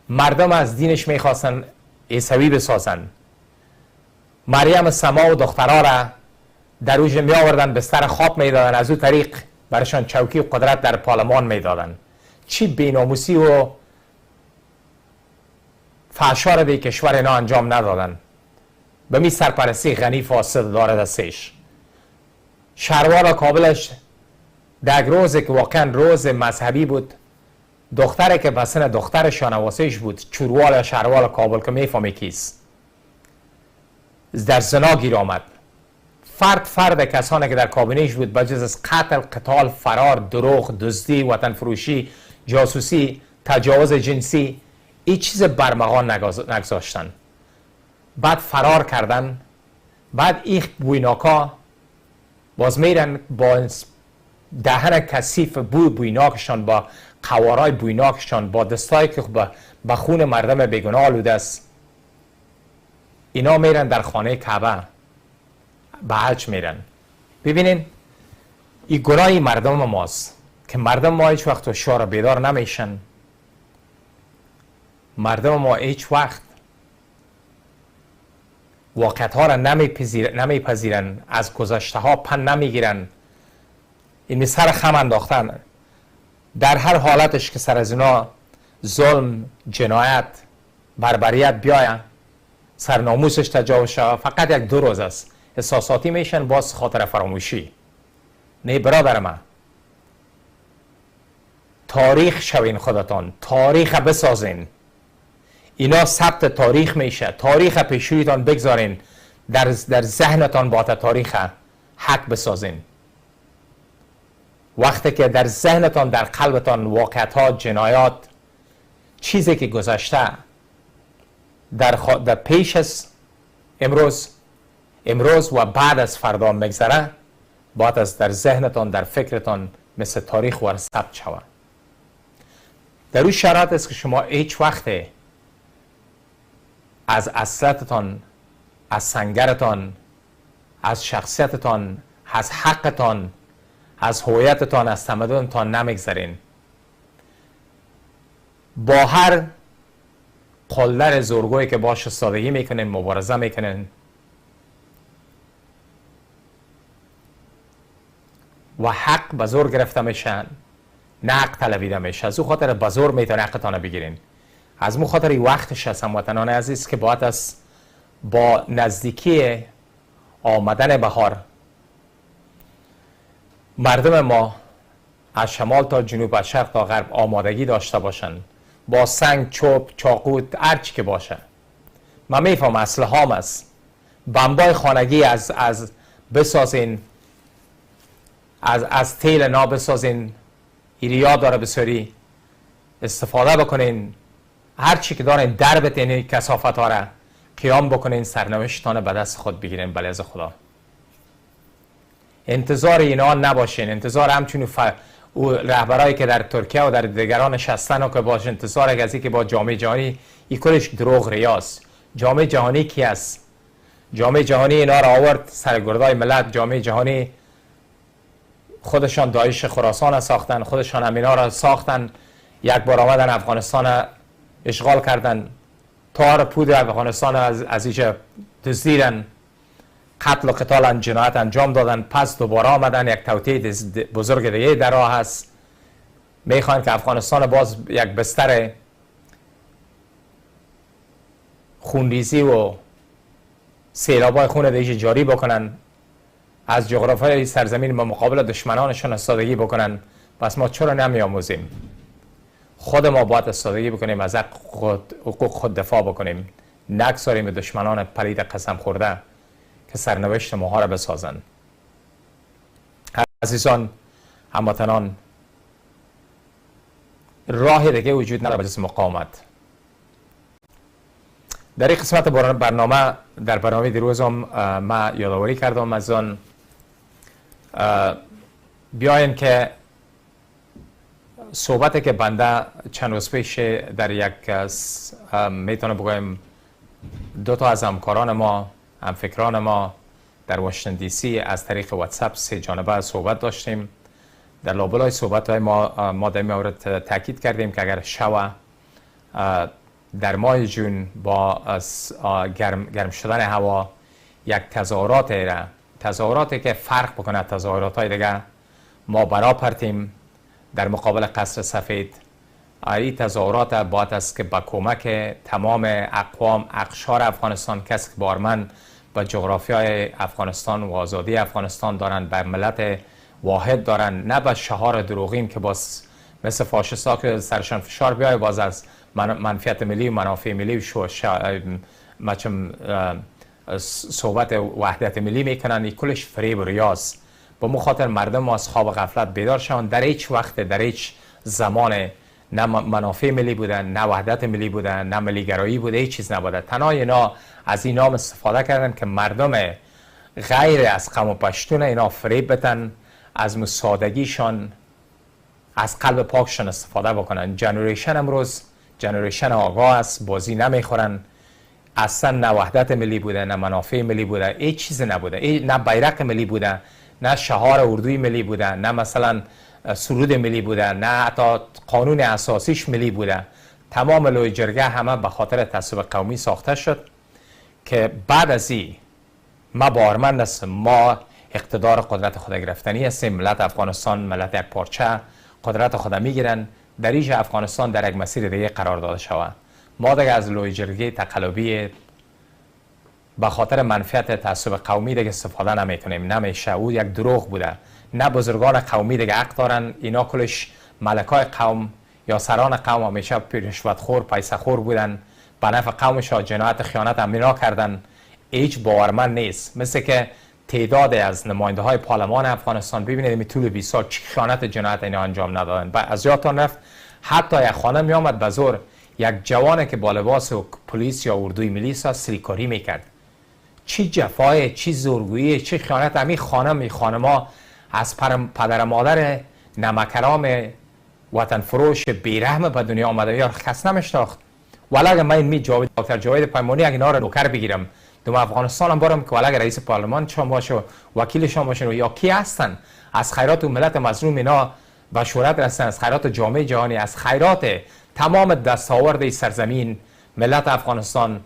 مردم از دینش میخواستن عیسوی بسازن. مریم سما و دخترها را در اوج می آوردن، بستر خواب میدادن، از او طریق برشان چوکی و قدرت در پارلمان میدادن. چی بیناموسی و فحشا را به کشور اینا انجام ندادن. به می سرپرستی غنی فاسد داره دستش. شهروار کابلش در روزی که واقعا روز مذهبی بود، دختره که بسن دختر شانواسیش بود، چوروال شهروار کابل که میفهمی کیست، در زنا گیر آمد. فرد کسانی که در کابینهش بود بجز از قتل، قتال، فرار، دروغ، دزدی، وطن فروشی، جاسوسی، تجاوز جنسی، این چیز برمغان نگذاشتن. بعد فرار کردن. بعد این بویناکا باز میرن با دهن کثیف بویناکشان، با قوارای بویناکشان، با دستایی که به خون مردم بیگناه آلوده است، اینا میرن در خانه کعبه به حج میرن. ببینین این گناهی مردم ماست که مردم ما هیچ وقت هوشیار بیدار نمیشن. مردم ما هیچ وقت واقعیت ها را نمیپذیرن، از گذشته ها پند نمیگیرن. این سر خم انداختن در هر حالتش که سر از اینا ظلم، جنایت، بربریت بیاین، سرناموسش تجاوز شود، فقط 1-2 روز است، احساساتی میشن، باز خاطر فراموشی. نه برادر من، تاریخ شوین، خودتان تاریخ بسازین. اینا ثبت تاریخ میشه. تاریخ پیشویتان بگذارین، در ذهنتان با تاریخ حق بسازین. وقتی که در ذهنتان، در قلبتان واقعیت ها، جنایات، چیزی که گذشته در پیش از امروز و بعد از فردا میگذره، باید از در ذهنتان، در فکرتان مثل تاریخ ور ثبت شود. در اون شرایط است که شما هیچ وقت از اصالتتان، از سنگرتان، از شخصیتتان، از حقتان، از هویتتان، از تمدنتان نمیگذارین. با هر قلدر زورگویی که باش سادگی میکنین، مبارزه میکنین و حق به زور گرفته میشن، نه حق طلبیده میشه. از او خاطر به زور میتونه حقتان بگیرین. از مو خاطر وقتش هست هموطنان عزیز که باید است با نزدیکی آمدن بهار مردم ما از شمال تا جنوب، از شرق تا غرب آمادگی داشته باشن، با سنگ، چوب، چاقو، هر چی که باشه. من میفهم اسلحه هم است، بمبای خانگی از بسازین، از تیل نا بسازین، ایریا داره بسوری، استفاده بکنین، هر چی که دارین در بتین، کثافت ها را قیام بکنین، سرنوشتتان به دست خود بگیرین. بله از خدا انتظار اینا نباشین. انتظار همچون رهبرایی که در ترکیه و در دیگران نشستن و که باش انتظار از که با جامعه جهانی، این کلش دروغ ریاست. جامعه جهانی کی است؟ جامعه جهانی اینا را آورد سرگردای ملت. جامعه جهانی خودشان داعش خراسان ساختن، خودشان همینا را ساختن، یک بار آمدن افغانستان اشغال کردن، تار پود افغانستان از اینجا دزدیدن، قتل و قتال جنایت انجام دادن، پس دوباره آمدن. یک توطئه بزرگ دیگه در راه هست. میخوان که افغانستان باز یک بستر خونریزی و سیلابای خون دیگه جاری بکنن، از جغرافیای سرزمین ما مقابل دشمنانشون استادگی بکنن. پس ما چرا نمیاموزیم؟ خود ما باید استادگی بکنیم، از حقوق خود دفاع بکنیم، نگذاریم دشمنان پلید قسم خورده که سرنوشت ما ها را بسازن. عزیزان، هموطنان، راه دیگه وجود نداره جز مقاومت. در این قسمت برنامه، در برنامه دیروزم ما یادآوری کردم از آن بیاین که صحبتی که بنده چند روز پیش در یک میتونه بگویم 2 از همکاران ما، همفکران ما در واشنگتن دی سی از طریق واتساپ 3 جانبه صحبت داشتیم. در لابلای صحبت های ما در مورد تاکید کردیم که اگر شوا در ماه جون با گرم شدن هوا یک تظاهراتی که فرق بکنه تظاهرات های دیگه، ما براپرتیم در مقابل قصر سفید. این تظاهرات باید است که با کمک تمام اقوام، اقشار افغانستان، کسی که بارمن به جغرافیای افغانستان و آزادی افغانستان دارن، به ملت واحد دارن، نه به شعار دروغین که باز مثل فاشستا که سرشان فشار بیای باز از منفعت ملی و منافع ملی و صحبت وحدت ملی میکنن. این کلش فریب و ریاض. با مخاطر مردم از خواب غفلت بیدار شوند. در هیچ وقت، در هیچ زمان نه منافع ملی بوده، نه وحدت ملی بوده، نه ملی گرایی بوده، هیچ چیز نبوده. تنها اینا از این نام استفاده کردن که مردم غیر از قوم و پشتون اینا فریب بتن، از مسادگیشان، از قلب پاکشان استفاده بکنن. جنریشن امروز جنریشن آگاه است، بازی نمیخورن. اصلا نه وحدت ملی بوده، نه منافع ملی بوده، هیچ چیز نبوده، نه بیرق ملی بوده، نه شعار اردوی ملی بوده، نه مثلا سرود ملی بوده، نه حتی قانون اساسیش ملی بوده. تمام لوی جرگه همه به خاطر تعصب قومی ساخته شد که بعد از این ما بارمند هستیم، ما اقتدار قدرت خود گرفتنی هستیم. ملت افغانستان ملت یک پارچه قدرت خود میگیرن، در اینجا افغانستان در یک مسیر دیگه قرار داده شود. ما دیگه از لوی جرگه تقلبی به خاطر منفعت تعصب قومی دیگه استفاده نمیکنیم. نمیشه، او یک دروغ بوده. نه بزرگان قومی دیگه حق دارن، اینا کلش ملکای قوم یا سران قوم همیشه رشوت خور، پیسه خور بودن. به نفع قومش جنایت خیانت امنینا کردن هیچ باورمند نیست. مثل که تعداد از نماینده های پارلمان افغانستان ببینید می طول 20 سال چی خیانت جنایت اینا انجام ندادن. از یادتان رفت حتی یک خانم می آمد به زور یک جوان که با لباس پلیس یا اردوی ملیس است سریکاری میکرد. چی جفای، چی زورگویی، چی خیانت. امی خانما از پدر مادر نمکرام وطن فروش بیرحم به دنیا آمده یا کس نمیشناخت. ولی اگر من دکتر جاوید پیمانی اگه اینا رو نوکر بگیرم دو افغانستان هم برم که ولی اگر رئیس پارلمان شما باشه وکیل شما باشه یا کی هستن از خیرات ملت مظلوم اینا به شهرت رسن، از خیرات جامعه جهانی، از خیرات تمام دستاورد سرزمین ملت افغانستان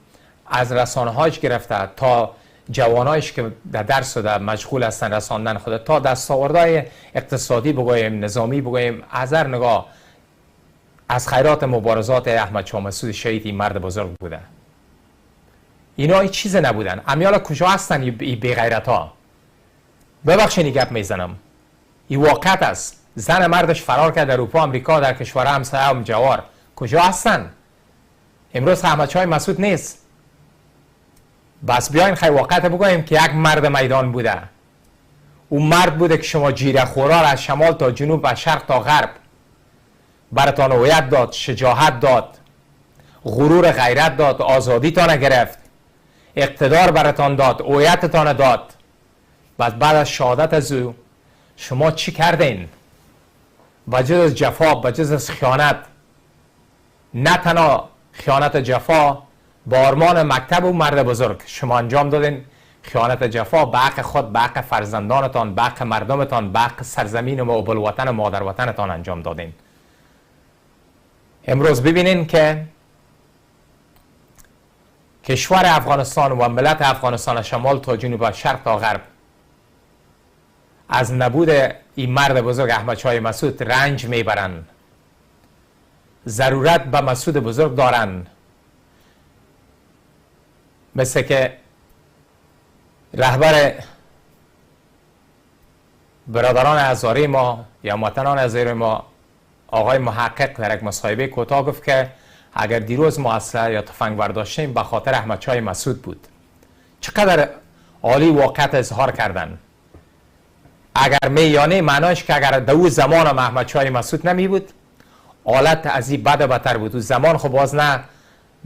از رسانه‌هاش گرفته تا جوانایش که در درس شده مشغول هستن رساندن خود تا دستاوردهای اقتصادی بگوییم نظامی بگوییم از هر نگاه از خیرات مبارزات احمد شاه مسعود شهید این مرد بزرگ بوده. اینا هیچ چیز نبودن. امیالا کجا هستن این بی غیرت ها؟ ببخشید گپ میزنم. این واقعیت است. زن مردش فرار کرد در اروپا، امریکا، در کشور همسایه و جوار. کجا هستن؟ امروز احمد شاه مسعود نیست. بس بیاین خیلی واقعیت بگوییم که یک مرد میدان بوده. اون مرد بوده که شما جیره خورا از شمال تا جنوب، از شرق تا غرب براتان هویت داد، شجاعت داد، غرور غیرت داد، آزادی تان گرفت، اقتدار براتان داد، هویتتان داد. بعد از شهادت از او شما چی کردین؟ بجز از جفا، بجز از خیانت، نه تنها خیانت جفا با آرمان مکتب و مرد بزرگ شما انجام دادین، خیانت جفا به حق خود، به حق فرزندانتان، به حق مردمتان، به حق سرزمین و بلوطن و مادر وطنتان انجام دادین. امروز ببینین که کشور افغانستان و ملت افغانستان شمال تا جنوب، شرق تا غرب از نبود این مرد بزرگ احمد شاه مسعود رنج میبرن. ضرورت به مسعود بزرگ دارن. مثل که رهبر برادران هزاره ما یا وطنان هزاره ما آقای محقق در یک مصاحبه کوتاه گفت که اگر دیروز ما اسلحه یا تفنگ برداشتیم به خاطر احمد شاه مسعود بود. چقدر عالی واقعیت اظهار کردن. اگر میانه معناش که اگر در اون زمان هم احمد شاه مسعود نمی بود حالت از این بد بدتر بود. اون زمان خب باز نه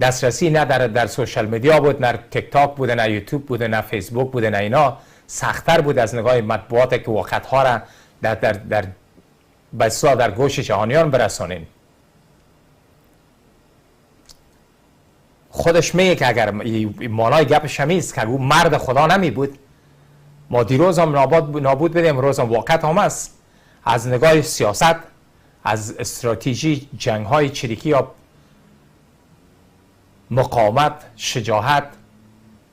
دسترسی نه در سوشال میدیا بود، نه تیک تاک بوده، نه یوتیوب بوده، نه فیسبوک بوده، نه اینا. سخت‌تر بود از نگاه مطبوعات که واقعیت ها را در بسیار در گوش جهانیان برسانیم. خودش میگه که اگر مانای گپش همیست که او مرد خدا نمی بود ما دیروز هم نابود بدیم. امروز هم واقعیت هم است. از نگاه سیاست، از استراتژی جنگ های چریکی یا مقاومت، شجاعت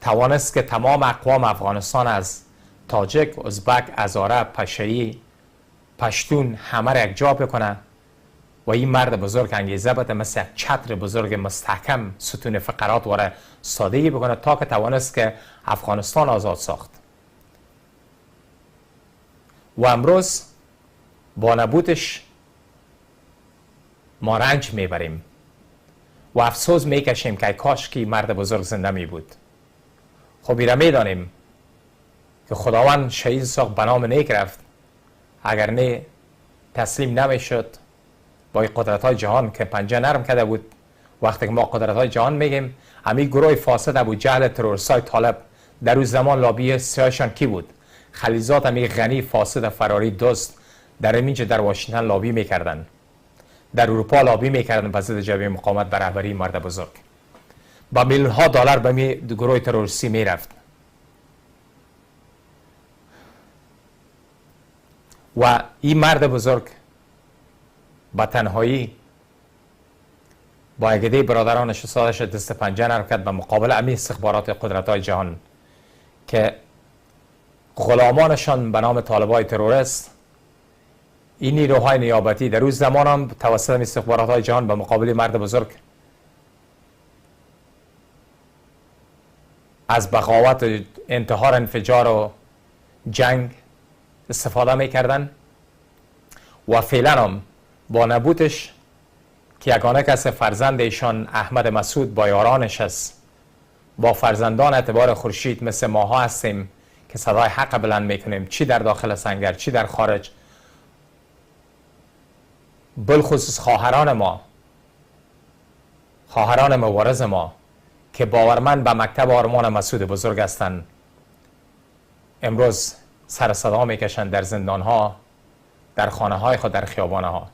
توانست که تمام اقوام افغانستان از تاجک، ازبک، هزاره، پشه‌ای، پشتون همه را یک جا بکنه و این مرد بزرگ انگیزه بده مثل یک چتر بزرگ مستحکم ستون فقرات واره سادگی بکنه تا که توانست که افغانستان آزاد ساخت. و امروز با نبودش ما رنج میبریم و افسوس میکشیم که کاش که مرد بزرگ زنده می بود. خب ایره میدانیم که خداوند شهید ساخت به نام نیک رفت. اگر نه تسلیم نمیشد با قدرت های جهان که پنجه نرم کرده بود. وقتی که ما قدرت های جهان میگیم همین گروه فاسد ابو جهل تروریست های طالب در اون زمان لابی سیاهشان کی بود؟ خلیزات همین غنی فاسد فراری دوست در اینجا در واشنگتن لابی میکردن، در اروپا لابی میکردن به ضد جبهه مقاومت بر رهبری مرد بزرگ. با میلیون ها دلار به می گروه تروریستی میرفت و این مرد بزرگ با تنهایی با عقیده برادرانش و سادش دست پنجه نرم کرد به مقابل امی استخبارات قدرت های جهان که غلامانشان به نام طالبای تروریست این نیروهای نیابتی در روز زمان هم توسط استخبارات های جهان به مقابل مرد بزرگ از بغاوت و انتحار، انفجار و جنگ استفاده میکردن و فعلا هم با نبودش که یگانه کس فرزند ایشان احمد مسعود با یارانش است. با فرزندان اعتبار خورشید مثل ماها هستیم که صدای حق بلند میکنیم، چی در داخل سنگر چی در خارج. بالخصوص خواهران مبارز ما که باورمند به مکتب آرمان مسعود بزرگ هستند، امروز سر صدا میکشند در زندان ها، در خانه های خود، در خیابان ها.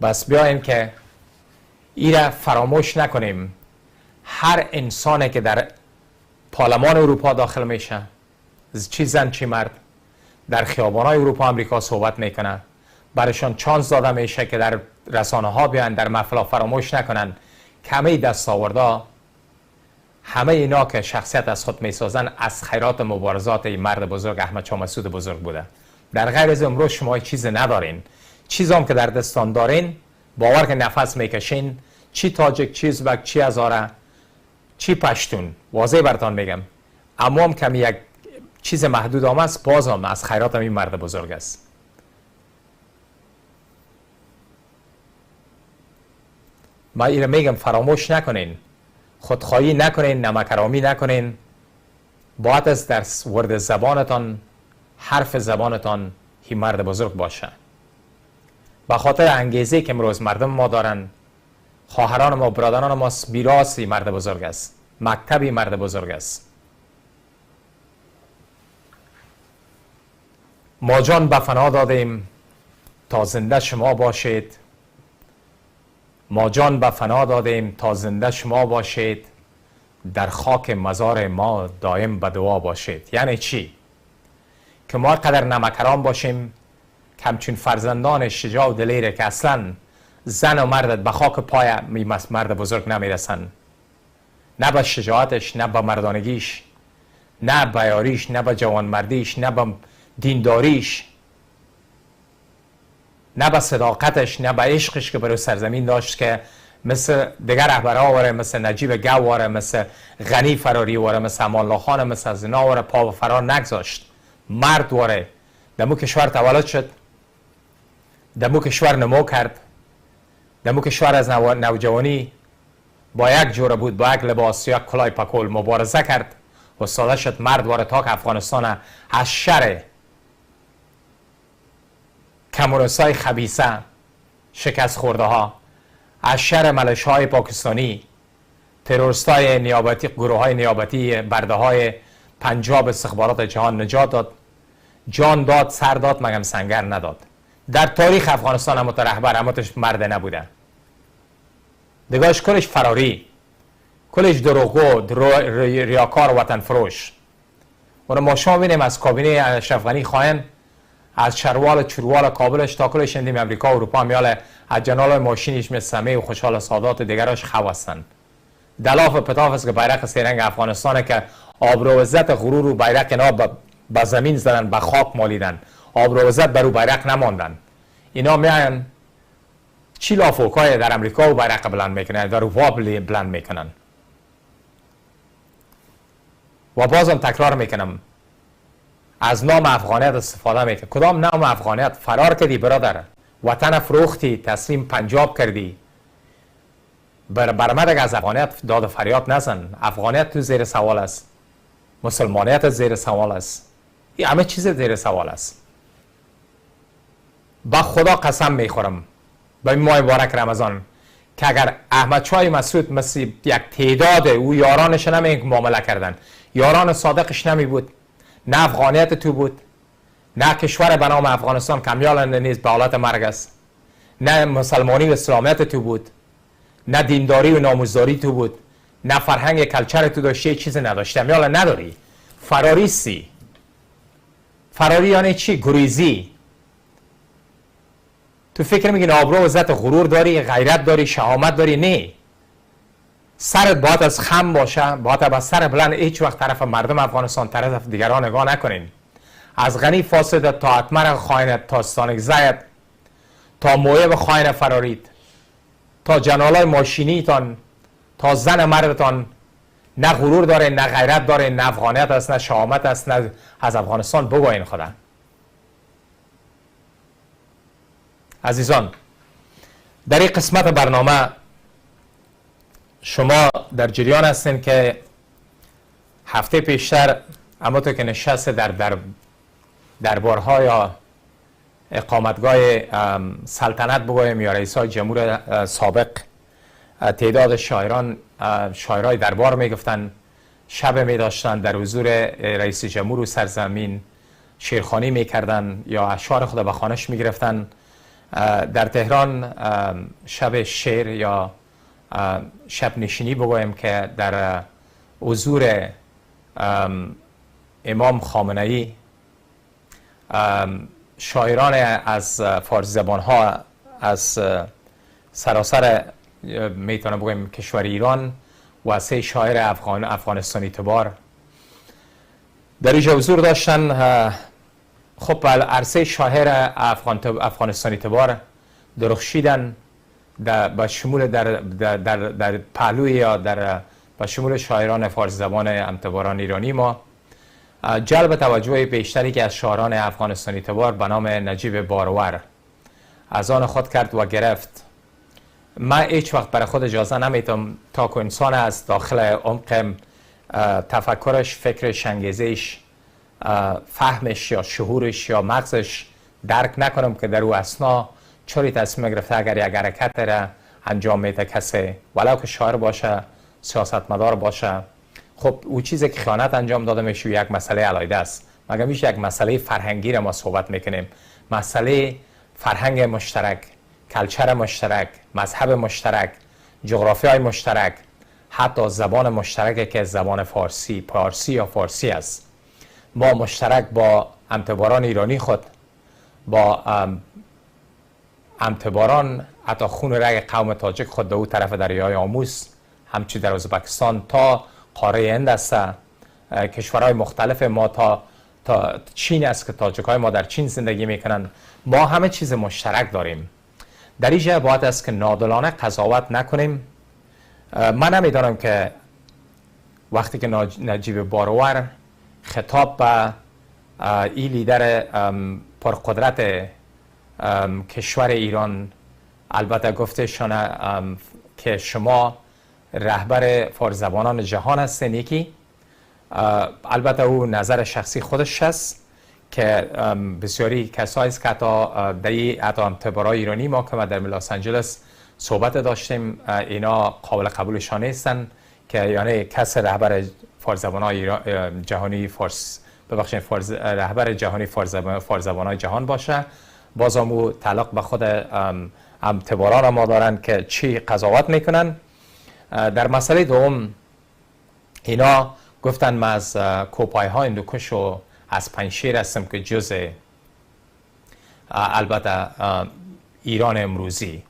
بس بیاییم که ایره فراموش نکنیم. هر انسانی که در پارلمان اروپا داخل میشه، چی زن چی مرد، در خیابان های اروپا امریکا صحبت میکنه، برایشان چانس داده میشه که در رسانه ها بیان، در محفل فراموش نکنن که همه دستاوردا، همه اینا که شخصیت از خود میسازن از خیرات مبارزات مرد بزرگ احمد شاه مسعود بزرگ بوده. در غیر از امروز شما چیز ندارین. چیزی هم که در دستان دارین، باور که نفس میکشین، چی تاجک، چی ازبک، چی هزاره، چی پشتون، واضح براتون میگم، اما هم کمی یک چیز محدود هم است، باز هم از خیرات این مرد بزرگ است. ما ایره میگم فراموش نکنین، خودخواهی نکنین، نمکرامی نکنین. باید از در ورد زبانتان، حرف زبانتان هی مرد بزرگ باشه. به خاطر انگیزه که امروز مردم ما دارن، خواهران ما، برادران ما، میراثی مرد بزرگ است، مکتبی مرد بزرگ است. ما جان به فنا دادیم تا زنده شما باشید. ما جان به فنا دادیم تا زنده شما باشید. در خاک مزار ما دائم به دعا باشید. یعنی چی؟ که ما قدر نمکران باشیم که همچون فرزندان شجاع و دلیره که اصلا زن و مردت به خاک پای مرد بزرگ نمیرسن، نه به شجاعتش، نه به مردانگیش، نه به یاریش، نه به جوانمردیش، نه به دینداریش، نه به صداقتش، نه به عشقش که برای سرزمین داشت که مثل دیگر رهبرها واره، مثل نجیب گو واره، مثل غنی فراری واره، مثل امان الله خان، مثل از اینا واره پا و فرار نگذاشت. مرد واره دمو کشور تولد شد، دمو کشور نمو کرد، دمو کشور از نوجوانی با یک جوره بود، با یک لباس، یک کلاه پکول مبارزه کرد و ساده شد مرد واره تا که افغانستان از شر کمونیستای خبیثه شکست خورده ها، از شر ملش های پاکستانی، تروریستای نیابتی، گروه های نیابتی، برده های پنجاب استخبارات جهان نجات داد، جان داد، سر داد، مگم سنگر نداد. در تاریخ افغانستان هموت رهبر هموتش مرد نبوده، دگاهش کلش فراری، کلش دروغگو، ریاکار، وطن فروش. و ما شما بینیم از کابینه اشرف غنی خواهن، از شروال چروال کابلش تا کلش اندیم امریکا و اروپا میاله، از جنال ماشینیش مثل سمه و خوشحال سادات و دیگراش خواستن. دلاف پتاف است که بیرق سیرنگ افغانستانه که آبرو عزت غرور و بیرق اینا به زمین زدن، به خاک مالیدن، آبرو عزت برو بیرق نماندن. اینا میان چی لافوکای در امریکا و بیرق بلند میکنن، در اروپا بلند میکنن. و بازم تکرار میکنم، از نام افغانیت استفاده میکنه. کدام نام افغانیت؟ فرار کردی برادر، وطن فروختی، تسلیم پنجاب کردی. برمدگ از افغانیت داد فریاد نزن. افغانیت تو زیر سوال است، مسلمانیت زیر سوال است، این همه چیز زیر سوال است. با خدا قسم میخورم به این ماه مبارک رمضان که اگر احمد شاه مسعود مثل یک تعداد او یارانش نمی معامله کردن، یاران صادقش نمی بود، نه افغانیت تو بود، نه کشور به نام افغانستان کمیال نیز به حالت مرگ است، نه مسلمانی و اسلامیت تو بود، نه دینداری و ناموزداری تو بود، نه فرهنگ کلچر تو داشتی، چیز نداشتی، میال نداری، فراریستی. فراری یعنی چی؟ گریزی. تو فکر میگین آبرو و عزت غرور داری، غیرت داری، شهامت داری؟ نه. سرت باید از خم باشه، باید با سر بلند هیچ وقت طرف مردم افغانستان، طرف دیگران نگاه نکنین. از غنی فاسد تا اتمر خائنت، تا استانک زید، تا مویب خائن فرارید، تا جنالای ماشینیتان، تا زن مردتان نه غرور داره، نه غیرت داره، نه افغانیت است، نه شهامت است، نه از افغانستان بگوین خدا. عزیزان، در این قسمت برنامه شما در جریان هستین که هفته پیشتر همونطور که نشست در دربارها یا اقامتگاه سلطنت بگویم یا رئیسای جمهور سابق تعداد شاعرای دربار میگفتن، شب می داشتن در حضور رئیس جمهور و سرزمین شعرخوانی میکردن یا اشعار خود به خوانش میگرفتن. در تهران شب شعر یا شب نشینی بگویم که در حضور امام خامنه‌ای شاعران از فارسی زبان ها از سراسر میتونم بگویم کشور ایران و 3 شاعر افغانستانی تبار در اینجا حضور داشتن. خب عرصه شاعر افغانستانی تبار درخشیدن به شمول در پهلوی یا به شمول شاعران فارسی زبان امتباران ایرانی ما. جلب توجه بیشتری که از شاعران افغانستانی تبار به نام نجیب بارور از آن خود کرد و گرفت. من هیچ وقت برای خود اجازه نمیتونم تا که انسان از داخل عمق تفکرش، فکرش، انگیزش، فهمش یا شعورش یا مغزش درک نکنم که در او اثنا چوری تصمیم گرفته اگر یک حرکت را انجام میده کسی، ولو که شاعر باشه، سیاستمدار باشه. خب او چیزی که خیانت انجام داده میشه یک مسئله علیحده است. مگر میشه یک مسئله فرهنگی را ما صحبت میکنیم، مسئله فرهنگ مشترک، کلچر مشترک، مذهب مشترک، جغرافیای مشترک، حتی زبان مشترک که زبان فارسی یا فارسی است. ما مشترک با امتباران ایرانی خود، با امتباران حتی خون رگ قوم تاجک خود در او طرف دریای آموز، همچی در ازبکستان تا قاره هند است، کشورهای مختلف ما تا چین است که تاجک های ما در چین زندگی میکنن. ما همه چیز مشترک داریم. در اینجا باید است که نادلانه قضاوت نکنیم. من نمیدانم که وقتی که نجیب بارور خطاب به این لیدر پرقدرت کشور ایران البته گفتشانه که شما رهبر فارسی زبانان جهان هستین، یکی البته او نظر شخصی خودش هست که بسیاری کسایی است که حتی امتبارای ایرانی ما که ما در لس آنجلس صحبت داشتیم اینا قابل قبولشان نیستن که یعنی کس رهبر فارسی زبانای جهانی رهبر جهانی فارسی زبانای جهان باشه. بازم او تعلق به خود امتباران ما دارن که چی قضاوت میکنن. در مسئله دوم اینا گفتن ما از کوپای ها هندوکش و از پنجشیر هستم که جز البته ایران امروزی.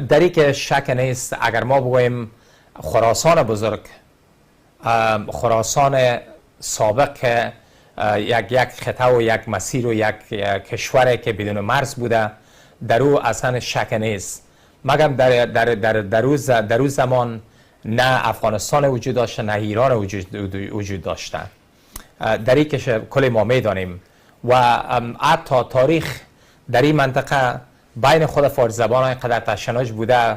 در این که شک نیست اگر ما بگوییم خراسان بزرگ، خراسان سابق که یک خطه و یک مسیر و یک کشوری که بدون مرز بوده، در او اصلا شک نیست. مگر در او زمان نه افغانستان وجود داشته نه ایران وجود داشته. در این که کل ما میدانیم و حتی تاریخ در این منطقه بین خود فارسی زبان اینقدر تشنج بوده،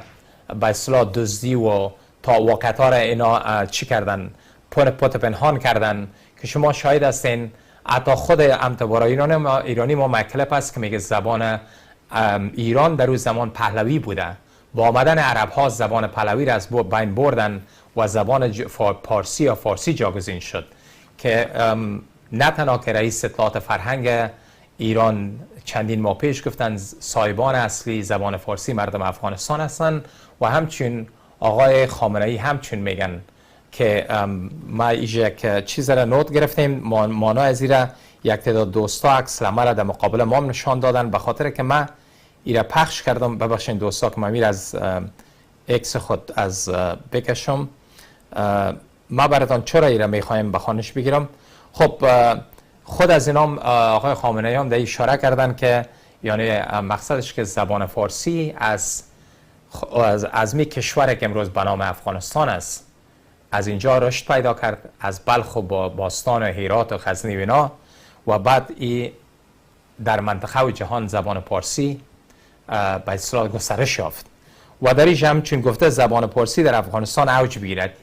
به اصطلاح دزدی و تا واقعا اینا چی کردن، پت پنهان کردن که شما شاهد هستین. حتی خود امتبارای ایرانی ما مکلپ است که میگه زبان ایران در اون زمان پهلوی بوده. با آمدن عرب ها زبان پهلوی را از بین بردن و زبان پارسی یا فارسی جاگزین شد که نه تنها که رئیس اطلاعات فرهنگ ایران چندین ماه پیش گفتن صاحبان اصلی زبان فارسی مردم افغانستان هستند و همچنین آقای خامنه‌ای همچنین میگن که ما یک چیز را نوت گرفتیم. مانا از ایره یک تعداد دوستا عکس العمل در مقابل ما نشان دادن به خاطر که من ایره پخش کردم. ببخشید دوستا که من میر از اکس خود از بکشم. ما براتون چرا ایره میخوایم بخوانش بگیرم. خب خود از اینا آقای خامنه‌ای هم در اشاره کردن که یعنی مقصدش که زبان فارسی از می کشوری که امروز به نام افغانستان است از اینجا رشد پیدا کرد، از بلخ و باستان و هرات و غزنی و اینا، و بعد در منطقه و جهان زبان فارسی به اصطلاح گسترش یافت. و در اینجا هم چون گفته زبان پارسی در افغانستان اوج بگیرد.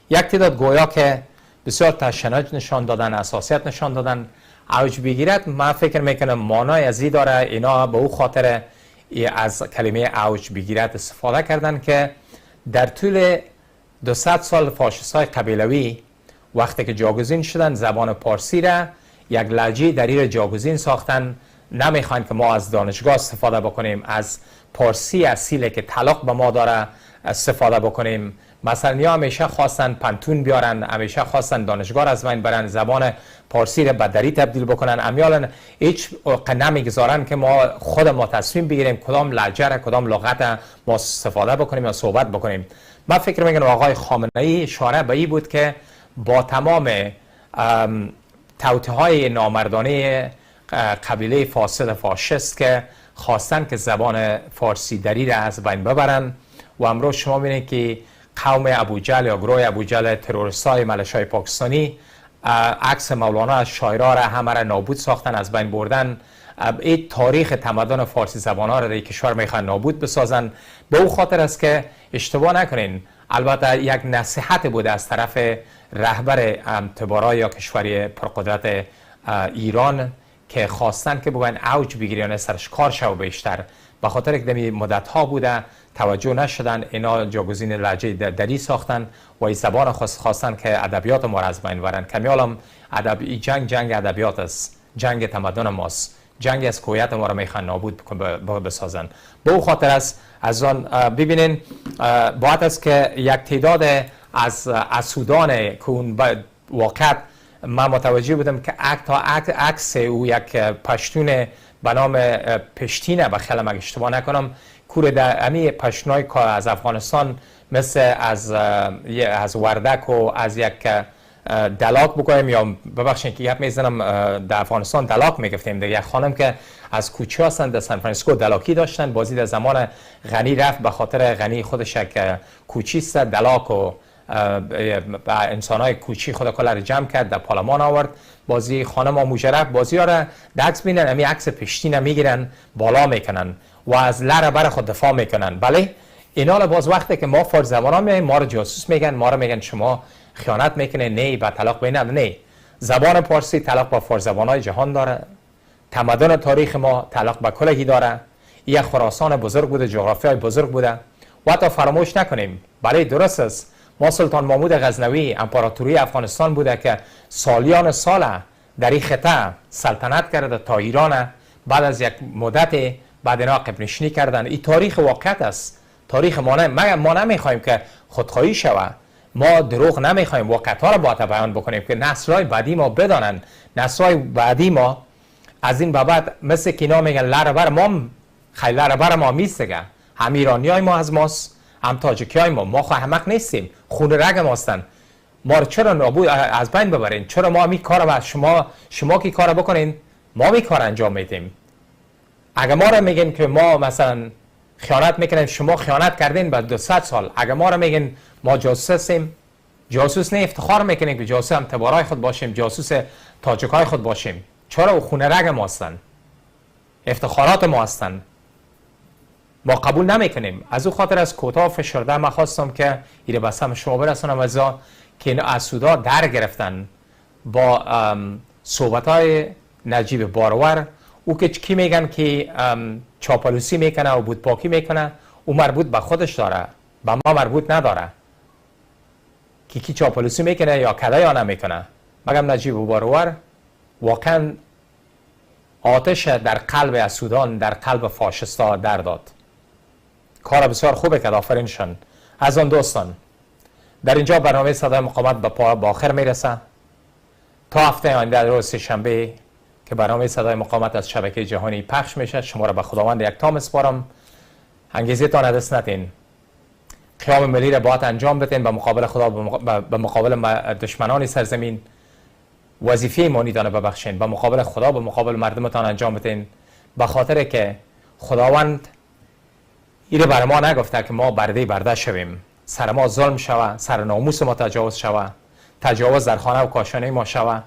یک تعداد گویا که بسیار تشنج نشان دادن، اساسیت نشان دادن اوج بگیرد. من فکر میکنم مانای ازی داره اینا به او خاطر از کلمه اوج بگیرد استفاده کردن که در طول 200 سال فاشیست‌های قبیلوی وقتی که جاگزین شدن زبان پارسی را یک لهجه در این جاگزین ساختن. نمیخوان که ما از دانشگاه استفاده بکنیم، از پارسی اصیله که طلاق به ما داره استفاده بکنیم. مثلا یا همیشه خواستن پنتون بیارن، همیشه خواستن دانشگاه از بین برن، زبان پارسی را به دری تبدیل بکنن. امیالا هیچ نمیگذارن که ما خود ما تصمیم بگیریم کدام لهجه را، کدام لغت ما استفاده بکنیم یا صحبت بکنیم. من فکر میکنم آقای خامنه‌ای اشاره به این بود که با تمام توطئه‌های نامردانه قبیله فاسد فاشیست که خواستن که زبان فارسی دری را از بین ببرن و امروز شما می‌بینید که قوم ابوجهل یا گروه ابوجهل تروریستای ملشای پاکستانی عکس مولانا از شاعرها را همه را نابود ساختن، از بین بردن. این تاریخ تمدن فارسی زبان ها را در کشور میخوان نابود بسازن. به او خاطر است که اشتباه نکنین، البته یک نصیحت بوده از طرف رهبر تبارا یا کشوری پرقدرت ایران که خواستن که بگوین اوج بگیرن سرش کار شو بیشتر، به خاطر که دمی مدت ها بوده توجه نشدن، اینا جاگزین لهجه دری ساختن و این زبان خواستن که ادبیات ما را از بین برن. کمیالم جنگ ادبیات است، جنگ تمدن ماست، جنگ از هویت ما را میخوان نابود بسازن. به او خاطر است از آن ببینین باید است که یک تعداد از سودان که اون واقعا من متوجه بودم که عکس او یک پشتون به نام پشتینه به خیلی مگه اشتباه نکنم کوره در امی پشتونای که از افغانستان مثل از وردک و از یک دلاک بگویم یا ببخشید که گپ میزنم در افغانستان دلاک میگفتیم دیگه. یک خانم که از کوچه هستن در سان فرانسیسکو دلاکی داشتن، بازی در زمان غنی رفت به خاطر غنی خودش یک کوچیست دلاک و انسانای کوچی خود کلا رو جمع کرد در پارلمان آورد. بازی خانم ها مجرب بازی ها را دکس بینن امی عکس پشتین میگیرن بالا میکنن و از لر بر خود دفاع میکنن. بله اینا باز وقتی که ما فارسی زبان ها میایم ما رو جاسوس میگن، ما رو میگن شما خیانت میکنه، نه با طلاق بینه. نه، زبان پارسی طلاق با فارسی زبان های جهان داره، تمدن تاریخ ما طلاق با کلگی داره. یک خراسان بزرگ بوده، جغرافیای بزرگ بوده و تا فراموش نکنیم. بله درست است، ما سلطان محمود غزنوی امپراتوری افغانستان بوده که سالیان سال در این خطه سلطنت کرده تا ایران. بعد از یک مدت بعد اینا عقب نشینی کردن. این تاریخ واقعیت است، تاریخ ما نمیخوایم که خودخواهی شود، ما دروغ نمیخوایم، واقعیت ها را باید بیان بکنیم که نسل‌های بعدی ما بدانن. نسل‌های بعدی ما از این بعد مثل که اینا میگن لربر ما خیلی لربر ما میستگه، هم ایرانیای ما از ماست هم تاجیکیای ما خو همک نیستیم، خون رگ ما هستن. ما رو چرا نابود از بین ببرین؟ چرا ما می کار با شما کی کار بکنین ما می کار انجام میدیم؟ اگه ما رو میگین که ما مثلا خیانت میکنیم، شما خیانت کردین بعد 200 سال، اگه ما رو میگین ما جاسوسیم، جاسوس نه افتخار میکنیم که جاسوس هم تبارای خود باشیم، جاسوس تاجیکای خود باشیم. چرا خون رگ ما هستن، افتخارات ما هستن، ما قبول نمیکنیم. از او خاطر از کوتاه فشرده من خواستم که ایره بسم شما برسونم از که این اسودا در گرفتن با صحبت‌های نجیب بارور. او که کی میگن که چاپلوسی میکنه و بودپاکی میکنه، او مربوط به خودش داره، به ما مربوط نداره که کی چاپلوسی میکنه یا کده یا نمیکنه. مگم نجیب بارور واقعا آتش در قلب اسودان، در قلب فاشستا در داد. کار بسیار خوبه که آفرینشان. از آن دوستان در اینجا برنامه صدای مقاومت به آخر میرسه. تا هفته آینده روز سه‌شنبه که برنامه صدای مقاومت از شبکه جهانی پخش میشه، شما را به خداوند یکتا میسپارم. انگیزتان از دست ندین، قیام ملی را باید انجام بدین به مقابل خدا، به مقابل دشمنان سرزمین. وظیفه ایمانی دانه ببخشین، به مقابل خدا، به مقابل مردمتان انجام بدین، به خاطر که خداوند ایره بر ما نگفته که ما برده شویم، سر ما ظلم شوه، سر ناموس ما تجاوز شوه، تجاوز در خانه و کاشانه ما شوه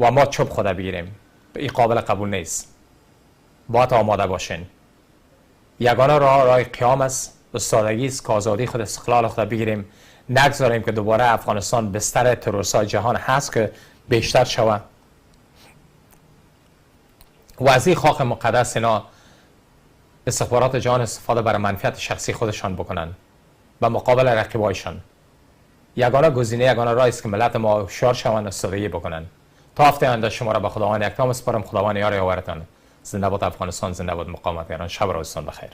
و ما چوب خدا بگیریم. این قابل قبول نیست. باید آماده باشین. یگانه راه قیام است، استادگی است که آزادی خود، استقلال خود بگیریم، نگذاریم که دوباره افغانستان بستر تروریست‌های جهان هست که بیشتر شود و از این خاک مقدس اینا استخبارات جهان استفاده برای منفعت شخصی خودشان بکنن و مقابل رقیبایشان. یگانه گزینه، یگانه راه است که ملت ما هوشیار شوند، استادگی بکنن. تا هفته آینده شما را به خداوند یکتا می‌سپارم. خداوند یار یاورتان. زنده باد افغانستان، زنده باد مقاومت ایران. شب و روزتان بخیر.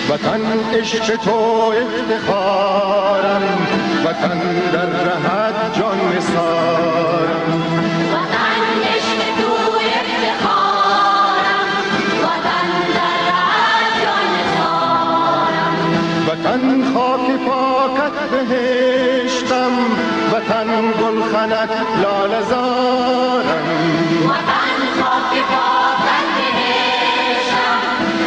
وطن عشق تو افتخارم، وطن در رهت جان نثارم. وطن عشق تو افتخارم، وطن در رهت جان نثارم. وطن خاک پاکت بهشتم، وطن گلخنک لاله زارم. وطن خاک پاکت بهشتم،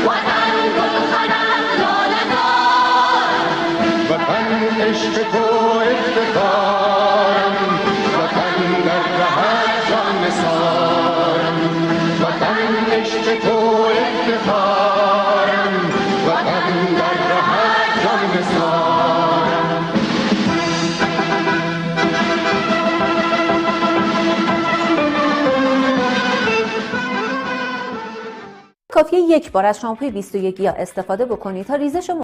وطن گلخنک لاله زارم. وطن عشق تو افتخارم، وطن در رهت جان نثارم. وطن عشق تو افتخارم، وطن در رهت جان نثارم. کافیه یک بار از شامپوی 21 یا استفاده بکنید تا ریزش